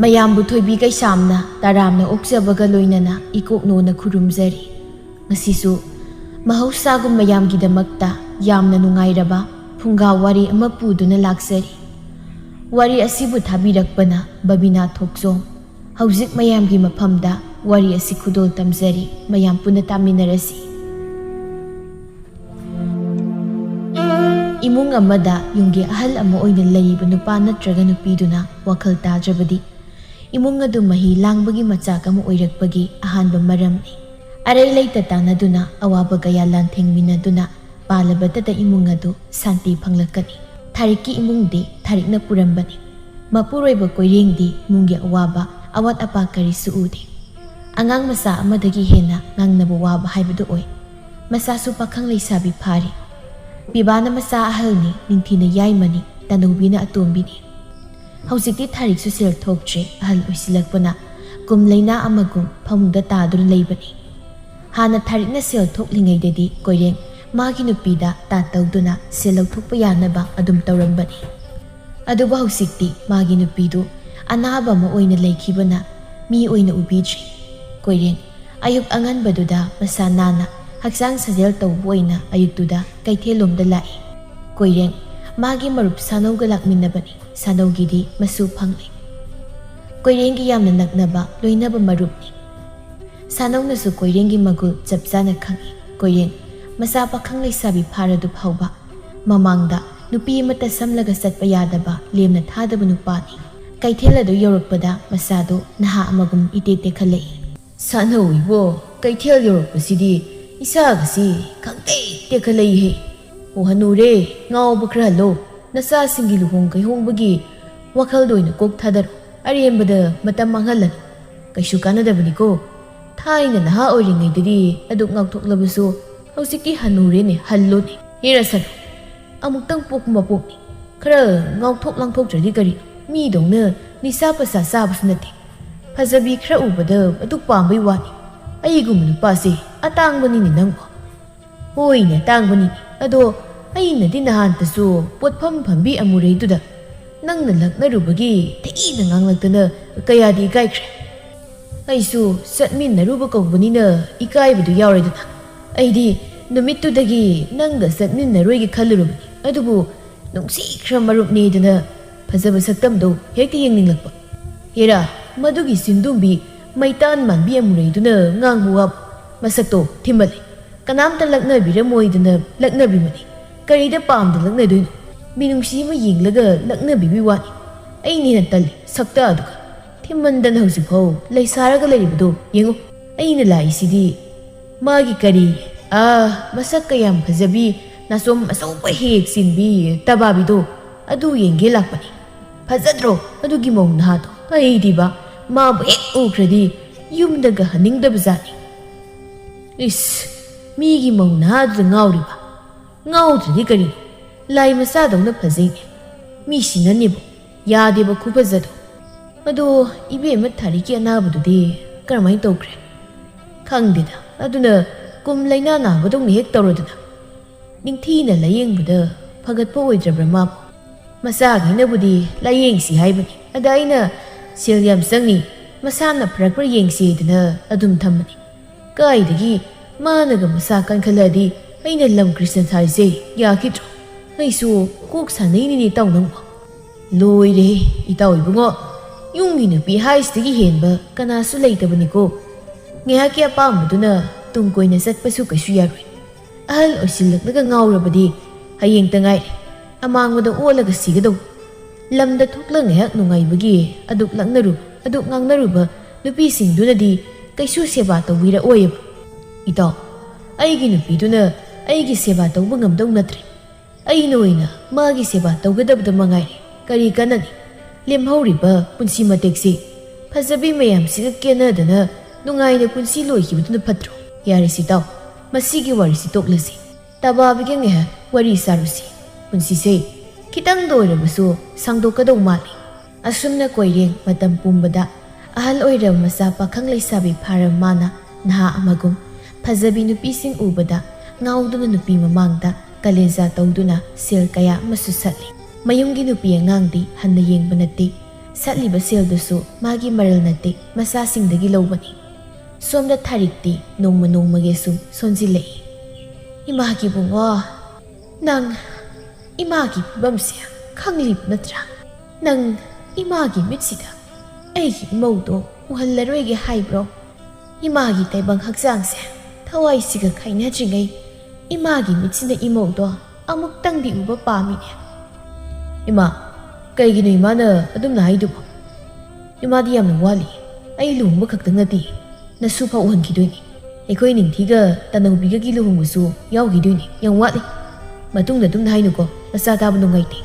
ꯃꯌꯥꯝꯕꯨ ꯊꯣꯏꯕꯤ ꯀꯩꯁꯥꯝꯅ ꯇꯔꯥꯝꯅ ꯑꯣꯛꯆꯕꯒ ꯂꯣꯏꯅꯅ ꯏꯀꯣꯛꯅꯣꯅ ꯈꯨꯔꯨꯝꯖꯔꯤ꯫ ꯉꯁꯤꯁꯨ ꯃꯍꯧꯁꯥꯒꯨꯝ ꯃꯌꯥꯝꯒꯤꯗꯃꯛꯇ ꯌꯥꯝꯅ ꯅꯨꯡꯉꯥꯏꯔꯕ ꯐꯨꯡꯒꯥ ꯋꯥꯔꯤ ꯑꯃ ꯄꯨꯗꯨꯅ ꯂꯥꯛꯆꯔꯤ꯫ ꯋꯥꯔꯤ ꯑꯁꯤꯕꯨ ꯊꯥꯕꯤꯔꯛꯄꯅ ꯕꯕꯤꯅꯥ ꯊꯣꯛꯆꯣꯝ꯫ ꯍꯧꯖꯤꯛ ꯃꯌꯥꯝꯒꯤ ꯃꯐꯝꯗ ꯋꯥꯔꯤ ꯑꯁꯤ ꯈꯨꯗꯣꯜ ꯇꯝꯖꯔꯤ, ꯃꯌꯥꯝ ꯄꯨꯟꯅ ꯇꯥꯃꯤꯟꯅꯔꯁꯤ꯫ ꯏꯃꯨꯡ ꯑꯃꯗ ꯌꯨꯝꯒꯤ ꯑꯍꯜ ꯑꯃ ꯑꯣꯏꯅ ꯂꯩꯔꯤꯕ ꯅꯨꯄꯥ ꯅꯠꯇ꯭ꯔꯒ ꯅꯨꯄꯤꯗꯨꯅ ꯋꯥꯈꯜ ꯇꯥꯗ꯭ꯔꯕꯗꯤ ꯏꯃꯨꯡ ꯑꯗꯨ ꯃꯍꯤ ꯂꯥꯡꯕꯒꯤ ꯃꯆꯥꯛ ꯑꯃ ꯑꯣꯏꯔꯛꯄꯒꯤ ꯑꯍꯥꯟꯕ ꯃꯔꯝꯅꯤ꯫ ꯑꯔꯩ ꯂꯩꯇ ꯇꯥꯟꯅꯗꯨꯅ ꯑꯋꯥꯕ ꯀꯌꯥ ꯂꯥꯟꯊꯦꯡꯃꯤꯟꯅꯗꯨꯅ ꯄꯥꯜꯂꯕꯇꯗ ꯏꯃꯨꯡ ꯑꯗꯨ ꯁꯥꯟꯇꯤ ꯐꯪꯂꯛꯀꯅꯤ꯫ ꯊꯥꯔꯤꯛꯀꯤ ꯏꯃꯨꯡꯗꯤ ꯊꯥꯔꯤꯛꯅ ꯄꯨꯔꯝꯕꯅꯤ꯫ ꯃꯄꯨꯔꯣꯏꯕ ꯀꯣꯏꯔꯦꯡꯗꯤ ꯏꯃꯨꯡꯒꯤ ꯑꯋꯥꯕ ꯑꯋꯥꯠ ꯑꯄꯥ ꯀꯔꯤꯁꯨ ꯎꯗꯦ꯫ ꯑꯉꯥꯡ ꯃꯆꯥ ꯑꯃꯗꯒꯤ ꯍꯦꯟꯅ ꯉꯥꯡꯅꯕ ꯋꯥꯕ ꯍꯥꯏꯕꯗꯨ ꯑꯣꯏ꯫ ꯃꯆꯥꯁꯨ ꯄꯥꯈꯪ ꯂꯩꯁꯥꯕꯤ ꯐꯥꯔꯤ꯫ ꯄꯤꯕꯥꯅ ꯃꯆꯥ ꯑꯍꯜꯅꯤ, ꯅꯤꯡꯊꯤꯅ ꯌꯥꯏꯃꯅꯤ, ꯇꯅꯧꯕꯤꯅ ꯑꯇꯣꯝꯕꯤꯅꯤ꯫ ꯍꯧꯖꯤꯛꯇꯤ ꯊꯥꯔꯤꯛꯁꯨ ꯁꯦꯜ ꯊꯣꯛꯇ꯭ꯔꯦ, ꯑꯍꯜ ꯑꯣꯏꯁꯤꯜꯂꯛꯄꯅ ꯀꯨꯝ ꯂꯩꯅꯥ ꯑꯃꯒꯨꯝ ꯐꯃꯨꯡꯗ ꯇꯥꯗꯨꯅ ꯂꯩꯕꯅꯤ꯫ ꯍꯥꯟꯅ ꯊꯥꯔꯤꯛꯅ ꯁꯦꯜ ꯊꯣꯛꯂꯤꯉꯩꯗꯗꯤ ꯀꯣꯏꯔꯦꯡ ꯃꯥꯒꯤ ꯅꯨꯄꯤꯗ ꯇꯥ ꯇꯧꯗꯨꯅ ꯁꯦꯜ ꯂꯧꯊꯣꯛꯄ ꯌꯥꯅꯕ ꯑꯗꯨꯝ ꯇꯧꯔꯝꯕꯅꯤ꯫ ꯑꯗꯨꯕꯨ ꯍꯧꯖꯤꯛꯇꯤ ꯃꯥꯒꯤ ꯅꯨꯄꯤꯗꯨ ꯑꯅꯥꯕ ꯑꯃ ꯑꯣꯏꯅ ꯂꯩꯈꯤꯕꯅ ꯃꯤ ꯑꯣꯏꯅ ꯎꯕꯤꯗ꯭ꯔꯤ꯫ ꯀꯣꯏꯔꯦꯡ ꯑꯌꯨꯛ ꯑꯉꯟꯕꯗꯨꯗ ꯃꯁꯥ ꯅꯥꯟꯅ ꯍꯛꯆꯥꯡ ꯁꯥꯖꯦꯜ ꯇꯧꯕ ꯑꯣꯏꯅ ꯑꯌꯨꯛꯇꯨꯗ ꯀꯩꯊꯦꯜꯂꯣꯝꯗ ꯂꯥꯛꯏ꯫ ꯀꯣꯏꯔꯦꯡ ꯃꯥꯒꯤ ꯃꯔꯨꯞ ꯁꯥꯅꯧꯒ ꯂꯥꯛꯃꯤꯟꯅꯕꯅꯤ꯫ ꯁꯥꯅꯧꯒꯤꯗꯤ ꯃꯁꯨ ꯐꯪꯂꯦ꯫ ꯀꯣꯏꯔꯦꯡꯒꯤ ꯌꯥꯝꯅ ꯅꯛꯅꯕ ꯂꯣꯏꯅꯕ ꯃꯔꯨꯞꯅꯤ꯫ ꯁꯥꯅꯧꯅꯁꯨ ꯀꯣꯏꯔꯦꯡꯒꯤ ꯃꯒꯨꯜ ꯆꯞ ꯆꯥꯅ ꯈꯪꯏ꯫ ꯀꯣꯏꯔꯦꯡ ꯃꯆꯥ ꯄꯥꯈꯪ ꯂꯩꯁꯥꯕꯤ ꯐꯥꯔꯗꯨ ꯐꯥꯎꯕ ꯃꯃꯥꯡꯗ ꯅꯨꯄꯤ ꯑꯃꯠꯇ ꯁꯝꯂꯒ ꯆꯠꯄ ꯌꯥꯗꯕ ꯂꯦꯝꯅ ꯊꯥꯗꯕ ꯅꯨꯄꯥꯅꯤ꯫ ꯀꯩꯊꯦꯜ ꯑꯗꯨ ꯌꯧꯔꯛꯄꯗ ꯃꯆꯥꯗꯨ ꯅꯍꯥ ꯑꯃꯒꯨꯝ ꯏꯇꯦꯛ ꯇꯦꯛꯈꯠꯂꯛꯏ꯫ "ꯁꯥꯅꯧ ꯏꯕꯣ, ꯀꯩꯊꯦꯜ ꯌꯧꯔꯛꯄꯁꯤꯗꯤ ꯏꯁꯥꯒꯁꯤ ꯈꯪꯇꯦꯛ ꯇꯦꯛꯈꯠꯂꯛꯏꯍꯦ꯫ ꯑꯣ ꯍꯅꯨꯔꯦ, ꯉꯥꯎꯕ ꯈꯔ ꯍꯜꯂꯣ, ꯅꯆꯥꯁꯤꯡꯒꯤ ꯂꯨꯍꯣꯡ ꯀꯩꯍꯣꯡꯕꯒꯤ ꯋꯥꯈꯜꯗ ꯑꯣꯏꯅ ꯀꯣꯛ ꯊꯥꯗꯔꯣ, ꯑꯔꯦꯝꯕꯗ ꯃꯇꯝ ꯃꯥꯡꯍꯜꯂꯅꯨ, ꯀꯩꯁꯨ ꯀꯥꯟꯅꯗꯕꯅꯤꯀꯣ꯫ ꯊꯥꯏꯅ ꯅꯍꯥ ꯑꯣꯏꯔꯤꯉꯩꯗꯗꯤ ꯑꯗꯨꯛ ꯉꯥꯎꯊꯣꯛꯂꯕꯁꯨ ꯍꯧꯖꯤꯛꯇꯤ ꯍꯅꯨꯔꯦꯅꯦ, ꯍꯜꯂꯣꯅꯦ꯫ ꯍꯦꯔꯥ ꯁꯥꯅꯧ, ꯑꯃꯨꯛꯇꯪ ꯄꯣꯛꯄ ꯃꯄꯣꯛꯅꯤ, ꯈꯔ ꯉꯥꯎꯊꯣꯛ ꯂꯥꯡꯊꯣꯛꯇ꯭ꯔꯗꯤ ꯀꯔꯤꯅꯣ? ꯃꯤꯗꯧꯅ ꯅꯤꯁꯥ ꯄꯁꯥ ꯆꯥꯕꯁꯨ ꯅꯠꯇꯦ, ꯐꯖꯕꯤ ꯈꯔ ꯎꯕꯗ ꯑꯗꯨꯛ ꯄꯥꯝꯕꯩ ꯋꯥꯅꯤ꯫ ꯑꯩꯒꯨꯝꯕ ꯅꯨꯄꯥꯁꯦ ꯑꯇꯥꯡꯕꯅꯤꯅꯦ ꯅꯪꯕꯣ." "ꯍꯣꯏꯅꯦ ꯑꯇꯥꯡꯕꯅꯤꯅꯦ, ꯑꯗꯣ ꯑꯩꯅꯗꯤ ꯅꯍꯥꯟꯇꯁꯨ ꯄꯣꯠꯐꯝ ꯐꯝꯕꯤ ꯑꯃꯨꯔꯩꯗꯨꯗ ꯅꯪꯅ ꯂꯛꯅꯔꯨꯕꯒꯤ ꯊꯤꯅ ꯉꯥꯡꯂꯛꯇꯅ ꯀꯌꯥꯗꯤ ꯏꯀꯥꯏꯈ꯭ꯔꯦ꯫ ꯑꯩꯁꯨ ꯆꯠꯃꯤꯟꯅꯔꯨꯕ ꯀꯧꯕꯅꯤꯅ ꯏꯀꯥꯏꯕꯗꯨ ꯌꯥꯎꯔꯦꯗꯅ꯫ ꯑꯩꯗꯤ ꯅꯨꯃꯤꯠꯇꯨꯗꯒꯤ ꯅꯪꯒ ꯆꯠꯃꯤꯟꯅꯔꯣꯏꯒꯦ ꯈꯜꯂꯨꯔꯕꯅꯤ, ꯑꯗꯨꯕꯨ ꯅꯨꯡꯁꯤꯈ꯭ꯔ ꯃꯔꯨꯞꯅꯦꯗꯅ ꯐꯖꯕ ꯁꯛꯇꯝꯗꯣ ꯍꯦꯛꯇ ꯌꯦꯡꯅꯤꯡꯂꯛꯄ꯫ ꯍꯦꯔꯥ, ꯃꯗꯨꯒꯤ ꯆꯤꯟꯗꯨꯝꯕꯤ ꯃꯩꯇꯥꯟ ꯃꯥꯟꯕꯤ ꯑꯃꯨꯔꯩꯗꯨꯅ ꯉꯥꯡꯕ ꯋꯥꯕꯨ ꯃꯁꯛꯇꯣ ꯊꯤꯃꯜꯂꯦ, ꯀꯅꯥꯝꯇ ꯂꯛꯅꯕꯤꯔꯝꯃꯣꯏꯗꯅ ꯂꯛꯅꯕꯤꯕꯅꯤ, ꯀꯔꯤꯗ ꯄꯥꯝꯗ ꯂꯛꯅꯗꯣꯏꯅꯣ? ꯃꯤꯅꯨꯡꯁꯤ ꯑꯃ ꯌꯦꯡꯂꯒ ꯂꯛꯅꯕꯤꯕꯤ ꯋꯥꯅꯤ꯫ ꯑꯩꯅ ꯍꯦꯟꯅ ꯇꯜꯂꯤ ꯁꯛꯇ ꯑꯗꯨꯒ ꯊꯤꯃꯟꯗꯅ ꯍꯧꯖꯤꯛꯐꯥꯎ ꯂꯩꯁꯥꯔꯒ ꯂꯩꯔꯤꯕꯗꯣ ꯌꯦꯡꯉꯨ꯫ ꯑꯩꯅ ꯂꯥꯛꯏꯁꯤꯗꯤ ꯃꯥꯒꯤ ꯀꯔꯤ ꯃꯁꯛ ꯀꯌꯥꯝ ꯐꯖꯕꯤ ꯅꯥꯆꯣꯝ ꯑꯆꯧꯕ ꯍꯦꯛ ꯆꯤꯟꯕꯤ ꯇꯕꯥꯕꯤꯗꯣ ꯑꯗꯨ ꯌꯦꯡꯒꯦ ꯂꯥꯛꯄꯅꯤ꯫ ꯐꯖꯗ꯭ꯔꯣ ꯑꯗꯨꯒꯤ ꯃꯧ ꯅꯍꯥꯗꯣ? ꯑꯩꯗꯤꯕ ꯃꯥꯕꯨ ꯍꯦꯛ ꯎꯈ꯭ꯔꯗꯤ ꯌꯨꯝꯗꯒ ꯍꯟꯅꯤꯡꯗꯕ ꯖꯥꯠꯅꯤ꯫ ꯏꯁ, ꯃꯤꯒꯤ ꯃꯧ ꯅꯍꯥꯗꯨꯗ ꯉꯥꯎꯔꯤꯕ? ꯉꯥꯎꯗ꯭ꯔꯗꯤ ꯀꯔꯤꯅꯣ? ꯂꯥꯏ ꯃꯆꯥꯗꯧꯅ ꯐꯖꯩꯅꯦ, ꯃꯤꯁꯤꯅꯅꯦꯕꯨ ꯌꯥꯗꯦꯕ ꯈꯨꯐꯖꯗꯣ꯫ ꯑꯗꯣ ꯏꯕꯦꯝꯃ ꯊꯥꯔꯤꯛꯀꯤ ꯑꯅꯥꯕꯗꯨꯗꯤ ꯀꯔꯝꯍꯥꯏꯅ ꯇꯧꯈ꯭ꯔꯦ? ꯈꯪꯗꯦꯗ, ꯑꯗꯨꯅ ꯀꯨꯝ ꯂꯩꯅꯥ ꯅꯥꯕꯗꯧꯅ ꯍꯦꯛ ꯇꯧꯔꯗꯅ ꯅꯤꯡꯊꯤꯅ ꯂꯥꯌꯦꯡꯕꯗ ꯐꯒꯠꯄ ꯑꯣꯏꯗ꯭ꯔꯕ꯭ꯔꯥ ꯃꯥꯕꯨ? ꯃꯆꯥꯈꯩꯅꯕꯨꯗꯤ ꯂꯥꯌꯦꯡꯁꯤ ꯍꯥꯏꯕꯅꯤ, ꯑꯗ ꯑꯩꯅ ꯁꯦꯜ ꯌꯥꯝ ꯆꯪꯉꯤ, ꯃꯁꯥꯅ ꯐꯔꯛꯄ꯭ꯔꯥ ꯌꯦꯡꯁꯤꯗꯅ ꯑꯗꯨꯝ ꯊꯝꯕꯅꯤ꯫ ꯀꯥꯏꯗꯒꯤ ꯃꯥꯅꯒ ꯃꯁꯥ ꯀꯟꯈꯠꯂꯛꯑꯗꯤ ꯑꯩꯅ ꯂꯝ ꯀ꯭ꯔꯤꯁꯅ ꯊꯥꯔꯤꯁꯦ ꯌꯥꯈꯤꯗ꯭ꯔꯣ? ꯑꯩꯁꯨ ꯀꯣꯛ ꯁꯥꯟꯅꯩꯅꯤꯅꯦ ꯏꯇꯥꯎ ꯅꯪꯕꯣ꯫ ꯂꯣꯏꯔꯦ ꯏꯇꯥꯎ ꯏꯕꯨꯡꯉꯣ, ꯌꯨꯝꯒꯤ ꯅꯨꯄꯤ ꯍꯥꯏꯁꯤꯗꯒꯤ ꯍꯦꯟꯕ ꯀꯅꯥꯁꯨ ꯂꯩꯇꯕꯅꯤꯀꯣ꯫ ꯉꯥꯏꯍꯥꯛꯀꯤ ꯑꯄꯥꯝꯕꯗꯨꯅ ꯇꯨꯡ ꯀꯣꯏꯅ ꯆꯠꯄꯁꯨ ꯀꯩꯁꯨ ꯌꯥꯔꯣꯏ꯫ ꯑꯍꯜ ꯑꯣꯏꯁꯤꯜꯂꯛꯂꯒ ꯉꯥꯎꯔꯕꯗꯤ ꯍꯌꯦꯡꯇ ꯉꯥꯏꯔꯦ ꯑꯃꯥꯡꯕꯗ ꯑꯣꯜꯂꯒ ꯁꯤꯒꯗꯧꯕ꯫ ꯂꯝꯗ ꯊꯣꯛꯂ ꯉꯥꯏꯍꯥꯛ ꯅꯨꯡꯉꯥꯏꯕꯒꯤ ꯑꯗꯨꯛ ꯂꯛꯅꯔꯨꯕ, ꯑꯗꯨꯛ ꯉꯥꯡꯅꯔꯨꯕ ꯅꯨꯄꯤꯁꯤꯡꯗꯨꯅꯗꯤ ꯀꯩꯁꯨ ꯁꯦꯕꯥ ꯇꯧꯕꯤꯔꯛꯑꯣꯏꯕ꯫ ꯏꯇꯥꯎ, ꯑꯩꯒꯤ ꯅꯨꯄꯤꯗꯨꯅ ꯑꯩꯒꯤ ꯁꯦꯕꯥ ꯇꯧꯕ ꯉꯝꯗꯧ ꯅꯠꯇ꯭ꯔꯦ, ꯑꯩꯅ ꯑꯣꯏꯅ ꯃꯥꯒꯤ ꯁꯦꯕꯥ ꯇꯧꯒꯗꯕꯗ ꯃꯉꯥꯏꯔꯦ꯫ ꯀꯔꯤ ꯀꯥꯟꯅꯅꯤ ꯂꯦꯝꯍꯧꯔꯤꯕ ꯄꯨꯟꯁꯤ ꯃꯇꯦꯛꯁꯤ ꯐꯖꯕꯤ ꯃꯌꯥꯝꯁꯤꯒ ꯀꯦꯟꯅꯗꯅ ꯅꯨꯡꯉꯥꯏꯅ ꯄꯨꯟꯁꯤ ꯂꯣꯏꯈꯤꯕꯗꯨꯅ ꯐꯠꯇ꯭ꯔꯣ? ꯌꯥꯔꯦꯁꯤ ꯏꯇꯥꯎ, ꯃꯁꯤꯒꯤ ꯋꯥꯔꯤꯁꯤ ꯇꯣꯛꯂꯁꯤ, ꯇꯕꯥꯕꯤꯒ ꯉꯥꯏꯍꯥꯛ ꯋꯥꯔꯤ ꯁꯥꯔꯨꯁꯤ꯫ ꯄꯨꯟꯁꯤꯁꯦ ꯈꯤꯇꯪꯗ ꯑꯣꯏꯔꯕꯁꯨ ꯁꯥꯡꯗꯣꯛꯀꯗꯧ ꯃꯥꯜꯂꯤ꯫ ꯑꯁꯨꯝꯅ ꯀꯣꯏꯔꯦꯡ ꯃꯇꯝ ꯄꯨꯝꯕꯗ ꯑꯍꯜ ꯑꯣꯏꯔꯕ ꯃꯆꯥ ꯄꯥꯈꯪ ꯂꯩꯁꯥꯕꯤ ꯐꯥꯔꯕ ꯃꯥꯅ ꯅꯍꯥ ꯑꯃꯒꯨꯝ ꯐꯖꯕꯤ ꯅꯨꯄꯤꯁꯤꯡ ꯎꯕꯗ ꯉꯥꯎꯗꯨꯅ ꯅꯨꯄꯤ ꯃꯃꯥꯡꯗ ꯀꯂꯦꯖꯥ ꯇꯧꯗꯨꯅ ꯁꯦꯜ ꯀꯌా ꯑꯃꯁꯨ ꯁꯠꯂꯤ꯫ ꯃꯌꯨꯝꯒꯤ ꯅꯨꯄꯤ ꯑꯉꯥꯡꯗꯤ ꯍꯟꯅ ꯌꯦꯡꯕ ꯅꯠꯇꯦ, ꯁꯠꯂꯤꯕ ꯁꯦꯜꯗꯨꯁꯨ ꯃꯥꯒꯤ ꯃꯔꯜ ꯅꯠꯇꯦ ꯃꯆꯥꯁꯤꯡꯗꯒꯤ ꯂꯧꯕꯅꯤ꯫ ꯁꯣꯝꯗ ꯊꯥꯔꯤꯛꯇꯤ ꯅꯣꯡꯃ ꯅꯣꯡꯃꯒꯤ ꯁꯨꯝ ꯁꯣꯟꯖꯤꯜꯂꯛꯏ꯫ ꯏꯃꯥꯒꯤ ꯕꯨꯡꯉꯣ, ꯅꯪ ꯏꯃꯥꯒꯤ ꯐꯤꯕꯝꯁꯦ ꯈꯪꯂꯤꯕ ꯅꯠꯇ꯭ꯔꯥ? ꯅꯪ ꯏꯃꯥꯒꯤ ꯃꯤꯠꯁꯤꯗ ꯑꯩꯒꯤ ꯏꯃꯧꯗꯣ ꯎꯍꯜꯂꯔꯣꯏꯒꯦ ꯍꯥꯏꯕ꯭ꯔꯣ? ꯏꯃꯥꯒꯤ ꯇꯥꯏꯕꯪ ꯍꯛꯆꯥꯡꯁꯦ ꯊꯋꯥꯏꯁꯤꯒ ꯈꯥꯏꯅꯗ꯭ꯔꯤꯉꯩ ꯏꯃꯥꯒꯤ ꯃꯤꯠꯁꯤꯅ ꯏꯃꯧꯗꯣ ꯑꯃꯨꯛꯇꯪꯗꯤ ꯎꯕ ꯄꯥꯝꯃꯤꯅꯦ꯫ ꯏꯃꯥ, ꯀꯩꯒꯤꯅꯣ ꯏꯃꯥꯅ ꯑꯗꯨꯝꯅ ꯍꯥꯏꯗꯨꯕꯣ? ꯏꯃꯥꯗꯤ ꯌꯥꯝꯅ ꯋꯥꯠꯂꯤ꯫ ꯑꯩ ꯂꯨꯍꯣꯡꯕ ꯈꯛꯇꯪ ꯅꯠꯇꯦ, ꯅꯁꯨ ꯐꯥꯎ ꯎꯍꯟꯈꯤꯗꯣꯏꯅꯤ꯫ ꯑꯩꯈꯣꯏ ꯅꯤꯡꯊꯤꯒ ꯇꯅꯧꯕꯤꯒꯒꯤ ꯂꯨꯍꯣꯡꯕꯁꯨ ꯌꯥꯎꯈꯤꯗꯣꯏꯅꯤ꯫ ꯌꯥꯝ ꯋꯥꯠꯂꯤ꯫ ꯃꯇꯨꯡꯗ ꯑꯗꯨꯝꯅ ꯍꯥꯏꯅꯨꯀꯣ, ꯃꯆꯥ ꯇꯥꯕ ꯅꯨꯡꯉꯥꯏꯇꯦ꯫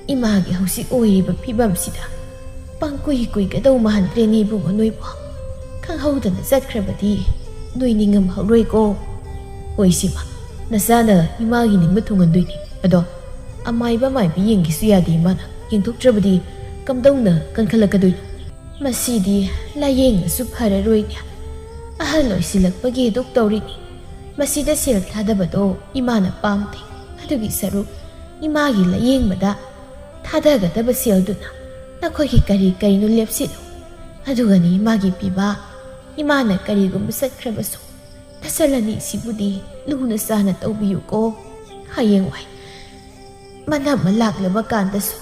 ꯏꯃꯥꯒꯤ ꯍꯧꯖꯤꯛ ꯑꯣꯏꯔꯤꯕ ꯐꯤꯕꯝꯁꯤꯗ ꯄꯪꯀꯨꯏ ꯀꯨꯏꯒꯗꯧ ꯃꯥꯟꯗ꯭ꯔꯦꯅꯦ ꯏꯕꯨꯡꯉꯣ ꯅꯣꯏꯕꯨ꯫ ꯈꯪꯍꯧꯗꯅ ꯆꯠꯈ꯭ꯔꯕꯗꯤ ꯅꯣꯏ ꯅꯤꯡꯉꯝꯍꯧꯔꯣꯏꯀꯣ꯫ ꯍꯣꯏ ꯁꯤꯃ, ꯅꯆꯥꯅ ꯏꯃꯥꯒꯤ ꯅꯤꯡꯕ ꯊꯨꯡꯍꯟꯗꯣꯏꯅꯤ꯫ ꯑꯗꯣ ꯑꯃꯥꯏꯕ ꯃꯥꯏꯕꯤ ꯌꯦꯡꯒꯦꯁꯨ ꯌꯥꯗꯦ ꯏꯃꯥꯅ꯫ ꯌꯦꯡꯊꯣꯛꯇ꯭ꯔꯕꯗꯤ ꯀꯝꯗꯧꯅ ꯀꯟꯈꯠꯂꯛꯀꯗꯣꯏꯅꯣ? ꯃꯁꯤꯗꯤ ꯂꯥꯏꯌꯦꯡꯉꯁꯨ ꯐꯔꯔꯣꯏꯅꯦ꯫ ꯑꯍꯜ ꯑꯣꯏꯁꯤꯜꯂꯛꯄꯒꯤ ꯑꯗꯨꯛ ꯇꯧꯔꯤꯅꯤ꯫ ꯃꯁꯤꯗ ꯁꯦꯜ ꯊꯥꯗꯕꯗꯣ ꯏꯃꯥꯅ ꯄꯥꯝꯗꯦ꯫ ꯑꯗꯨꯒꯤ ꯁꯔꯨꯛ ꯏꯃꯥꯒꯤ ꯂꯥꯏꯌꯦꯡꯕꯗ ꯊꯥꯗꯒꯗꯕ ꯁꯦꯜꯗꯨꯅ ꯅꯈꯣꯏꯒꯤ ꯀꯔꯤ ꯀꯔꯤꯅꯣ ꯂꯦꯞꯁꯤꯜꯂꯨ꯫ ꯑꯗꯨꯒꯅꯤ ꯏꯃꯥꯒꯤ ꯄꯤꯕ, ꯏꯃꯥꯅ ꯀꯔꯤꯒꯨꯝꯕ ꯆꯠꯈ꯭ꯔꯕꯁꯨ ꯅꯆꯜ ꯑꯅꯤꯁꯤꯕꯨꯗꯤ ꯂꯨꯅ ꯆꯥꯅ ꯇꯧꯕꯤꯌꯨꯀꯣ꯫ ꯍꯌꯦꯡꯋꯥꯏ ꯃꯅꯝ ꯑꯃ ꯂꯥꯛꯂꯕ ꯀꯥꯟꯗꯁꯨ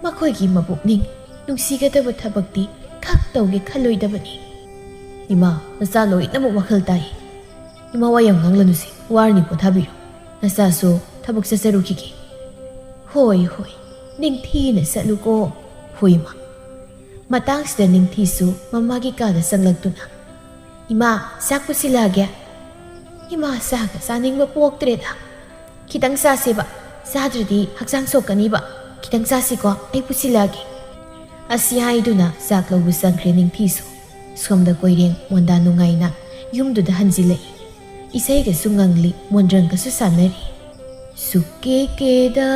ꯃꯈꯣꯏꯒꯤ ꯃꯄꯨꯛꯅꯤꯡ ꯅꯨꯡꯁꯤꯒꯗꯕ ꯊꯕꯛꯇꯤ ꯈꯛ ꯇꯧꯒꯦ ꯈꯜꯂꯣꯏꯗꯕꯅꯤ꯫ ꯏꯃꯥ, ꯅꯆꯥ ꯂꯣꯏꯅꯃꯛ ꯋꯥꯈꯜ ꯇꯥꯏ꯫ ꯏꯃꯥ ꯋꯥ ꯌꯥꯝ ꯉꯥꯡꯂꯅꯨꯁꯦ, ꯋꯥꯔꯅꯤ ꯄꯣꯊꯥꯕꯤꯔꯣ꯫ ꯅꯆꯥꯁꯨ ꯊꯕꯛ ꯆꯠꯆꯔꯨꯈꯤꯒꯦ꯫ ꯍꯣꯏ ꯍꯣꯏ, ꯅꯤꯡꯊꯤꯅ ꯆꯠꯂꯨꯀꯣ꯫ ꯍꯣꯏ ꯏꯃꯥ꯫ ꯃꯇꯥꯡꯁꯤꯗ ꯅꯤꯡꯊꯤꯁꯨ ꯃꯃꯥꯒꯤ ꯀꯥꯗ ꯆꯪꯂꯛꯇꯨꯅ, ꯏꯃꯥ, ꯆꯥꯛ ꯄꯨꯁꯤꯜꯂꯛꯑꯒꯦ꯫ ꯏꯃꯥ ꯆꯥꯛꯒ ꯆꯥꯅꯤꯡꯕ ꯄꯣꯛꯇ꯭ꯔꯦꯗ꯫ ꯈꯤꯇꯪ ꯆꯥꯁꯦꯕ, ꯆꯥꯗ꯭ꯔꯗꯤ ꯍꯛꯆꯥꯡ ꯁꯣꯛꯀꯅꯤꯕ꯫ ꯈꯤꯇꯪ ꯆꯥꯁꯤꯀꯣ, ꯑꯩ ꯄꯨꯁꯤꯜꯂꯛꯑꯒꯦ꯫ ꯑꯁꯤ ꯍꯥꯏꯗꯨꯅ ꯆꯥꯛ ꯂꯧꯕ ꯆꯪꯈ꯭ꯔꯦ ꯅꯤꯡꯊꯤꯁꯨ꯫ ꯁꯣꯝꯗ ꯀꯣꯏꯔꯦꯡ ꯃꯣꯟꯗꯥ ꯅꯨꯡꯉꯥꯏꯅ ꯌꯨꯝꯗꯨꯗ ꯍꯟꯖꯤꯜꯂꯛꯏ꯫ ꯏꯁꯩꯒꯁꯨ ꯉꯪꯂꯤ, ꯃꯣꯟꯗ꯭ꯔꯪꯒꯁꯨ ꯁꯥꯟꯅꯔꯤ꯫ ꯁꯨꯛꯀꯦ ꯀꯦꯗ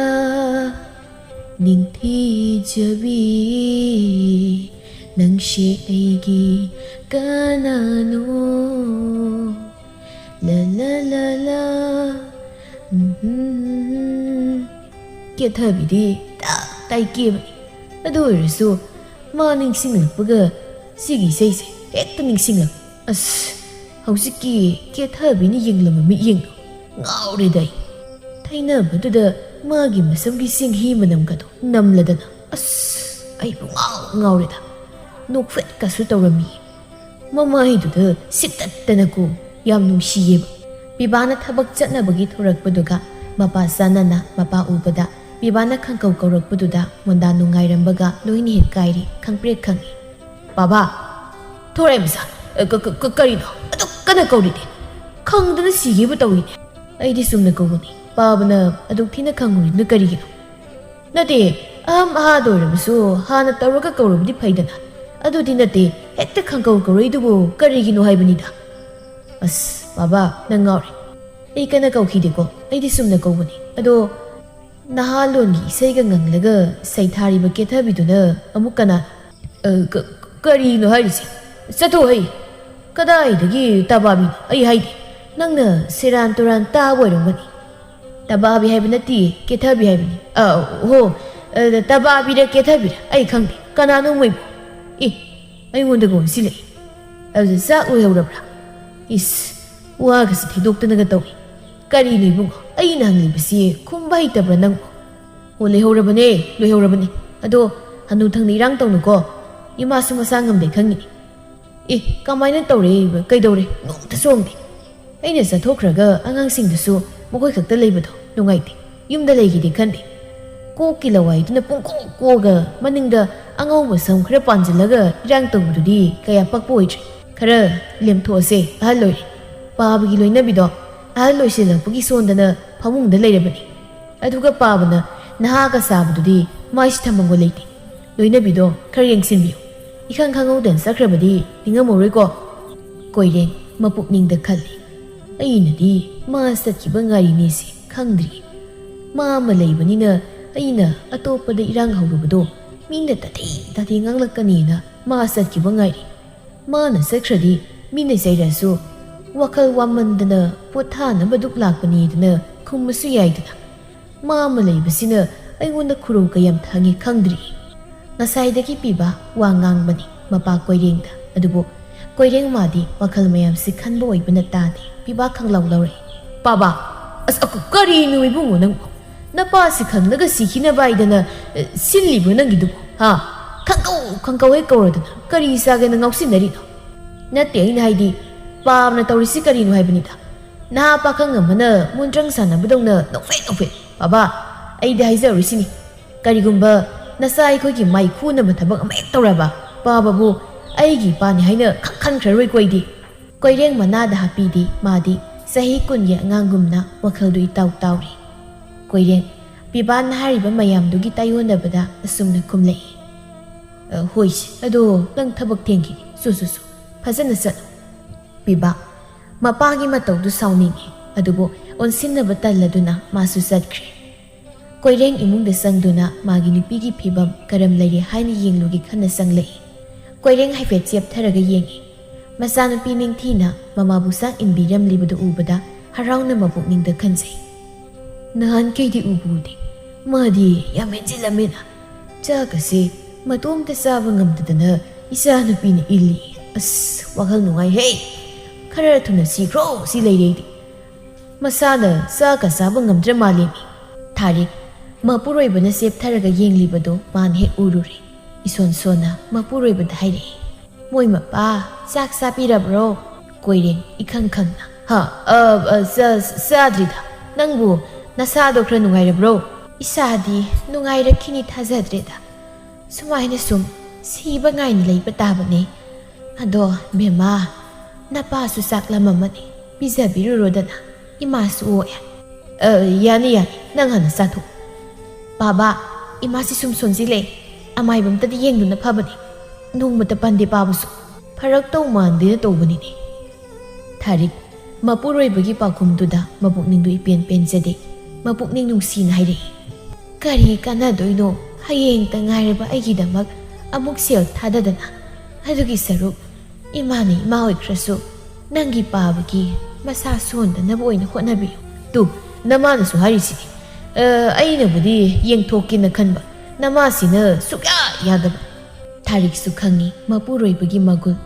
ꯅꯤꯡꯊꯤꯖꯕꯤ, ꯅꯪꯁꯦ ꯑꯩꯒꯤ ꯀꯅꯥꯅꯣ? ꯂꯥ ꯂꯥ ꯂꯥ ꯂꯥ ꯀꯦꯊꯕꯤꯗꯤ ꯇꯞ ꯇꯥꯏ ꯀꯦꯕꯅꯤ꯫ ꯑꯗꯨ ꯑꯣꯏꯔꯁꯨ ꯃꯥ ꯅꯤꯡꯁꯤꯡꯂꯛꯄꯒ ꯁꯤꯒꯤ ꯏꯁꯩꯁꯦ ꯍꯦꯛꯇ ꯅꯤꯡꯁꯤꯡꯂꯛ꯫ ꯑꯁ, ꯍꯧꯖꯤꯛꯀꯤ ꯀꯦꯊꯕꯤꯅ ꯌꯦꯡꯂꯝꯕ ꯃꯤꯠꯌꯦꯡꯗꯣ ꯉꯥꯎꯔꯦꯗ ꯑꯩ꯫ ꯊꯩꯅꯕꯗꯨꯗ ꯃꯥꯒꯤ ꯃꯁꯝꯒꯤ ꯆꯦꯡꯍꯤ ꯃꯅꯝꯒꯗꯣ ꯅꯝꯂꯗꯅ ꯑꯁ, ꯑꯩꯕꯨ ꯉꯥꯎꯔꯦꯗ꯫ ꯅꯣꯛꯐꯦꯠꯀꯁꯨ ꯇꯧꯔꯝꯃꯤ꯫ ꯃꯃꯥꯏꯗꯨꯗ ꯁꯤꯠꯇꯠꯇꯅꯀꯣ ꯌꯥꯝ ꯅꯨꯡꯁꯤꯌꯦꯕ꯫ ꯄꯤꯕꯥꯅ ꯊꯕꯛ ꯆꯠꯅꯕꯒꯤ ꯊꯣꯔꯛꯄꯗꯨꯒ ꯃꯄꯥ ꯆꯥꯟꯅꯅ ꯃꯄꯥ ꯎꯕꯗ ꯄꯤꯕꯥꯅ ꯈꯪꯀꯧ ꯀꯧꯔꯛꯄꯗꯨꯗ ꯃꯣꯟꯗꯥ ꯅꯨꯡꯉꯥꯏꯔꯝꯕꯒ ꯂꯣꯏꯅ ꯍꯦꯛ ꯀꯥꯏꯔꯤ, ꯈꯪꯄ꯭ꯔꯦꯛ ꯈꯪꯏ꯫ ꯕꯥꯕꯥ, ꯊꯣꯔꯛꯑꯦ ꯃꯆꯥ꯫ ꯀꯔꯤꯅꯣ ꯑꯗꯨꯛ ꯀꯟꯅ ꯀꯧꯔꯤꯗꯤ? ꯈꯪꯗꯅ ꯁꯤꯒꯦꯕꯨ ꯇꯧꯏꯅꯦ꯫ ꯑꯩꯗꯤ ꯆꯨꯝꯅ ꯀꯧꯕꯅꯤ꯫ ꯄꯥꯕꯅ ꯑꯗꯨꯛ ꯊꯤꯅ ꯈꯪꯉꯨꯔꯤꯗꯨꯅ ꯀꯔꯤꯒꯤꯅꯣ? ꯅꯠꯇꯦ, ꯑꯍꯝ ꯑꯍꯥꯗ ꯑꯣꯏꯔꯕꯁꯨ ꯍꯥꯟꯅ ꯇꯧꯔꯒ ꯀꯧꯔꯕꯗꯤ ꯐꯩꯗꯅ꯫ ꯑꯗꯨꯗꯤ ꯅꯠꯇꯦ, ꯍꯦꯛꯇ ꯈꯪꯀꯧ ꯀꯧꯔꯛꯏꯗꯨꯕꯨ ꯀꯔꯤꯒꯤꯅꯣ ꯍꯥꯏꯕꯅꯤꯗ꯫ ꯑꯁ ꯕꯥꯕꯥ, ꯅꯪ ꯉꯥꯎꯔꯦ꯫ ꯑꯩ ꯀꯟꯅ ꯀꯧꯈꯤꯗꯦꯀꯣ, ꯑꯩꯗꯤ ꯆꯨꯝꯅ ꯀꯧꯕꯅꯤ꯫ ꯑꯗꯣ ꯅꯍꯥꯂꯣꯟꯒꯤ ꯏꯁꯩꯒ ꯉꯪꯂꯒ ꯁꯩꯊꯥꯔꯤꯕ ꯀꯦꯊꯕꯤꯗꯨꯅ ꯑꯃꯨꯛ ꯀꯅꯥ? ꯀꯔꯤꯅꯣ ꯍꯥꯏꯔꯤꯁꯦ? ꯆꯠꯊꯣꯛ꯫ ꯀꯗꯥꯏꯗꯒꯤ ꯇꯕꯥꯕꯤꯅꯣ? ꯑꯩ ꯍꯥꯏꯗꯦ꯫ ꯅꯪꯅ ꯁꯦꯔꯥꯟ ꯇꯨꯔꯥꯟ ꯇꯥꯕ ꯑꯣꯏꯔꯝꯒꯅꯤ꯫ ꯇꯕꯥꯕꯤ ꯍꯥꯏꯕ ꯅꯠꯇꯦ, ꯀꯦꯊꯕꯤ ꯍꯥꯏꯕꯅꯤ꯫ ꯍꯣ, ꯇꯕꯥꯕꯤꯔ ꯀꯦꯊꯕꯤꯔ ꯑꯩ ꯈꯪꯗꯦ꯫ ꯀꯅꯥꯅꯣ ꯃꯣꯏꯕꯨ? ꯑꯩꯉꯣꯟꯗꯒ ꯑꯣꯟꯁꯤꯜꯂꯛꯏ꯫ ꯑꯗꯨꯗ ꯆꯥꯛ ꯂꯣꯏꯍꯧꯔꯕ꯭ꯔꯥ? ꯏꯁ, ꯋꯥꯒꯁꯤ ꯊꯩꯗꯣꯛꯇꯅꯒ ꯇꯧꯏ꯫ ꯀꯔꯤꯅꯣ ꯏꯕꯨꯡꯉꯣ, ꯑꯩꯅ ꯍꯪꯂꯤꯕꯁꯤ ꯈꯨꯝꯕ ꯍꯩꯇꯕ꯭ꯔꯥ ꯅꯪꯕꯨ? ꯑꯣ, ꯂꯣꯏꯍꯧꯔꯕꯅꯤ꯫ ꯑꯗꯣ ꯍꯅꯨꯊꯪꯅ ꯏꯔꯥꯡ ꯇꯧꯅꯨꯀꯣ꯫ ꯏꯃꯥꯁꯨ ꯃꯁꯥ ꯉꯝꯗꯦ ꯈꯪꯉꯤꯅꯤ꯫ ꯀꯃꯥꯏꯅ ꯇꯧꯔꯦ? ꯀꯩꯗꯧꯔꯦ? ꯅꯣꯡꯇ ꯆꯣꯡꯗꯦ꯫ ꯑꯩꯅ ꯆꯠꯊꯣꯛꯈ꯭ꯔꯒ ꯑꯉꯥꯡꯁꯤꯡꯗꯨꯁꯨ ꯃꯈꯣꯏ ꯈꯛꯇ ꯂꯩꯕꯗꯣ ꯅꯨꯡꯉꯥꯏꯇꯦ꯫ ꯌꯨꯝꯗ ꯂꯩꯈꯤꯗꯦ ꯈꯟꯗꯦ꯫ ꯀꯣꯛꯀꯤ ꯂꯋꯥꯏꯗꯨꯅ ꯄꯨꯡꯀꯣꯛꯒ ꯃꯅꯤꯡꯗ ꯑꯉꯧꯕ ꯁꯝ ꯈꯔ ꯄꯥꯟꯁꯤꯜꯂꯒ ꯏꯔꯥꯡ ꯇꯧꯕꯗꯨꯗꯤ ꯀꯌꯥ ꯄꯛꯄ ꯑꯣꯏꯗ꯭ꯔꯦ꯫ ꯈꯔ ꯂꯦꯝꯊꯣꯛꯑꯁꯦ, ꯑꯍꯜ ꯑꯣꯏꯔꯦ꯫ ꯄꯥꯕꯒꯤ ꯂꯣꯏꯅꯕꯤꯗꯣ ꯑꯍꯜ ꯑꯣꯏꯁꯤꯜꯂꯛꯄꯒꯤ ꯁꯣꯟꯗꯅ ꯐꯃꯨꯡꯗ ꯂꯩꯔꯕꯅꯤ꯫ ꯑꯗꯨꯒ ꯄꯥꯕꯅ ꯅꯍꯥꯒ ꯁꯥꯕꯗꯨꯗꯤ ꯃꯥꯏꯁꯤ ꯊꯝꯐꯝꯒ ꯂꯩꯇꯦ꯫ ꯂꯣꯏꯅꯕꯤꯗꯣ ꯈꯔ ꯌꯦꯡꯁꯤꯟꯕꯤꯌꯨ꯫ ꯏꯈꯪ ꯈꯪꯍꯧꯗꯅ ꯆꯠꯈ꯭ꯔꯕꯗꯤ ꯅꯤꯡꯉꯝꯃꯔꯣꯏꯀꯣ꯫ ꯀꯣꯏꯔꯦꯡ ꯃꯄꯨꯛꯅꯤꯡꯗ ꯈꯜꯂꯤ꯫ ꯑꯩꯅꯗꯤ ꯃꯥ ꯆꯠꯈꯤꯕ ꯉꯥꯏꯔꯤꯅꯦꯁꯦ ꯈꯪꯗ꯭ꯔꯤ꯫ ꯃꯥ ꯑꯃ ꯂꯩꯕꯅꯤꯅ ꯑꯩꯅ ꯑꯇꯣꯞꯄꯗ ꯏꯔꯥꯡ ꯍꯧꯔꯨꯕꯗꯣ ꯃꯤꯅ ꯇꯥꯊꯤ ꯉꯥꯡꯂꯛꯀꯅꯤꯅ ꯃꯥ ꯆꯠꯈꯤꯕ ꯉꯥꯏꯔꯤ꯫ ꯃꯥꯅ ꯆꯠꯈ꯭ꯔꯗꯤ ꯃꯤꯅ ꯆꯩꯔꯁꯨ ꯋꯥꯈꯜ ꯋꯥꯃꯟꯗꯅ ꯄꯣꯊꯥꯅꯕꯗꯨꯛ ꯂꯥꯛꯄꯅꯤꯗꯅ ꯈꯨꯝꯃꯁꯨ ꯌꯥꯏꯗꯅ꯫ ꯃꯥ ꯑꯃ ꯂꯩꯕꯁꯤꯅ ꯑꯩꯉꯣꯟꯗ ꯈꯨꯔꯧ ꯀꯌꯥꯝ ꯊꯥꯡꯉꯤ ꯈꯪꯗ꯭ꯔꯤ꯫ Ngasayda ki piba wangang bani mapa koireng da adubo koireng madi wakal mayam si khanbo oi bana tadi piba khanglaw lawre baba as aku kari nu ibungo nang napa si khangnaga sikhina baidana sillibu nangidu ha khangkau he kawradana kari sage na ngausinari no nate ina haidi pamna tawrisi kari nu haibanida na pakang amana mundrang sanabudongna nofe baba aida haizaurisini karigumba nasai khoi ki mai khu na mathabak amek tawraba bababu aigi pani haina khankraroi koidi koireng manada hapidi madi sahi kunye angangumna wakhaldu itaw tawri koireng piban hariba mayam dugi tayonabada asumna kumlei hois ado nang thabak thengki su phajana sat piba mapagi matawdu sawningi adubo onsinnaba talladuna masu satkre koireng imungda sangduna magi nupigi phibam karam lari haini yenglugi khana sanglei koireng haifet cheptharaga yengi masanupi ningthina mamabu sang inbiram libadu ubada harauna mabukningda khansai nahan keidi ubudi madi yamenjilamina chakase matomta saba ngamdadana isa nupini illi as wakhal nungai hey khara thuna sikro si leiredi masana sa ka saba ngamdra malemi Tarik mapuroibana septharaga yenglibado man he ururi ison sona mapuroibada haire moi mapa sak sapirabro koireng ikhang khangna ha sadrida nangbu nasado khra nungairabro isadi nungairakini thajadreda sumaina sum siba ngaini leiba tabane ado bema napa su saklamamani bizabirurodana imasu oya yani nang hana sathu baba imasi sum sonjile amai bam tadi yengduna phabani nongmata pande pabusu pharak tau mande tawbani ne Tarik mapuroi bagi pakhumduda mabukning du ipen penjade mabukning nungsin haire kari kana doino hayeng tangairaba aigidamak amuk sel thadadana adugi saruk imani maoi khrasu nangi pabagi masa sonda naboina hotnabi tu namana su harisini aina budi yengthokina khanba namasina sukya yadaba Tarik su khangi mapuroi bagi magul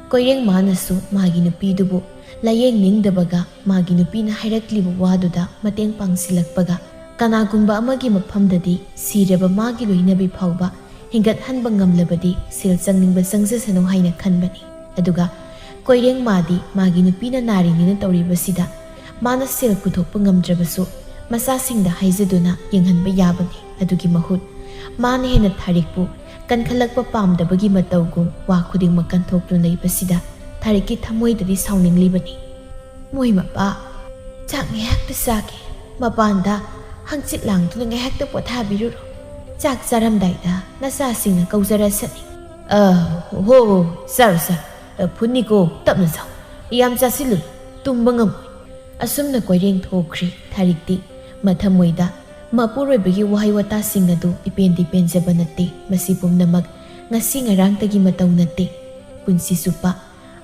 koireng manasu magi nupidubu layeng ningdabaga magi nupina hairaklibu waduda mateng pangsilakpaga kanagumba amagi maphamdadi siraba magi loinabi phawba hingat hanba ngamlabadi sil changningba sangsasano haina khanbani aduga koireng madi magi nupina narinina tawribasida mana sil puthokpa ngamdrabasu masasingda haizaduna yenghanba yabani adugi mahut mana hena Tarikpu kankhalakpa pamdabagi matawgum wa khudingma kanthoktu leibasida Tarikki thamoidadi sauninglibani moi mapa chak ngehakta sake mapanda hangchit langtuna ngehakta pothabiruro chak charamdaida nasasingna kaujara-sani ho sar phuniko tapna jaw yam chasilu tumba ngamoi asumna koireng thokri Tarikti mathamoida mapuroibagi wahai wata singadu ipendi penjaba natte masi pumnamak ngasi ngarangtagi mataw natte punsi supa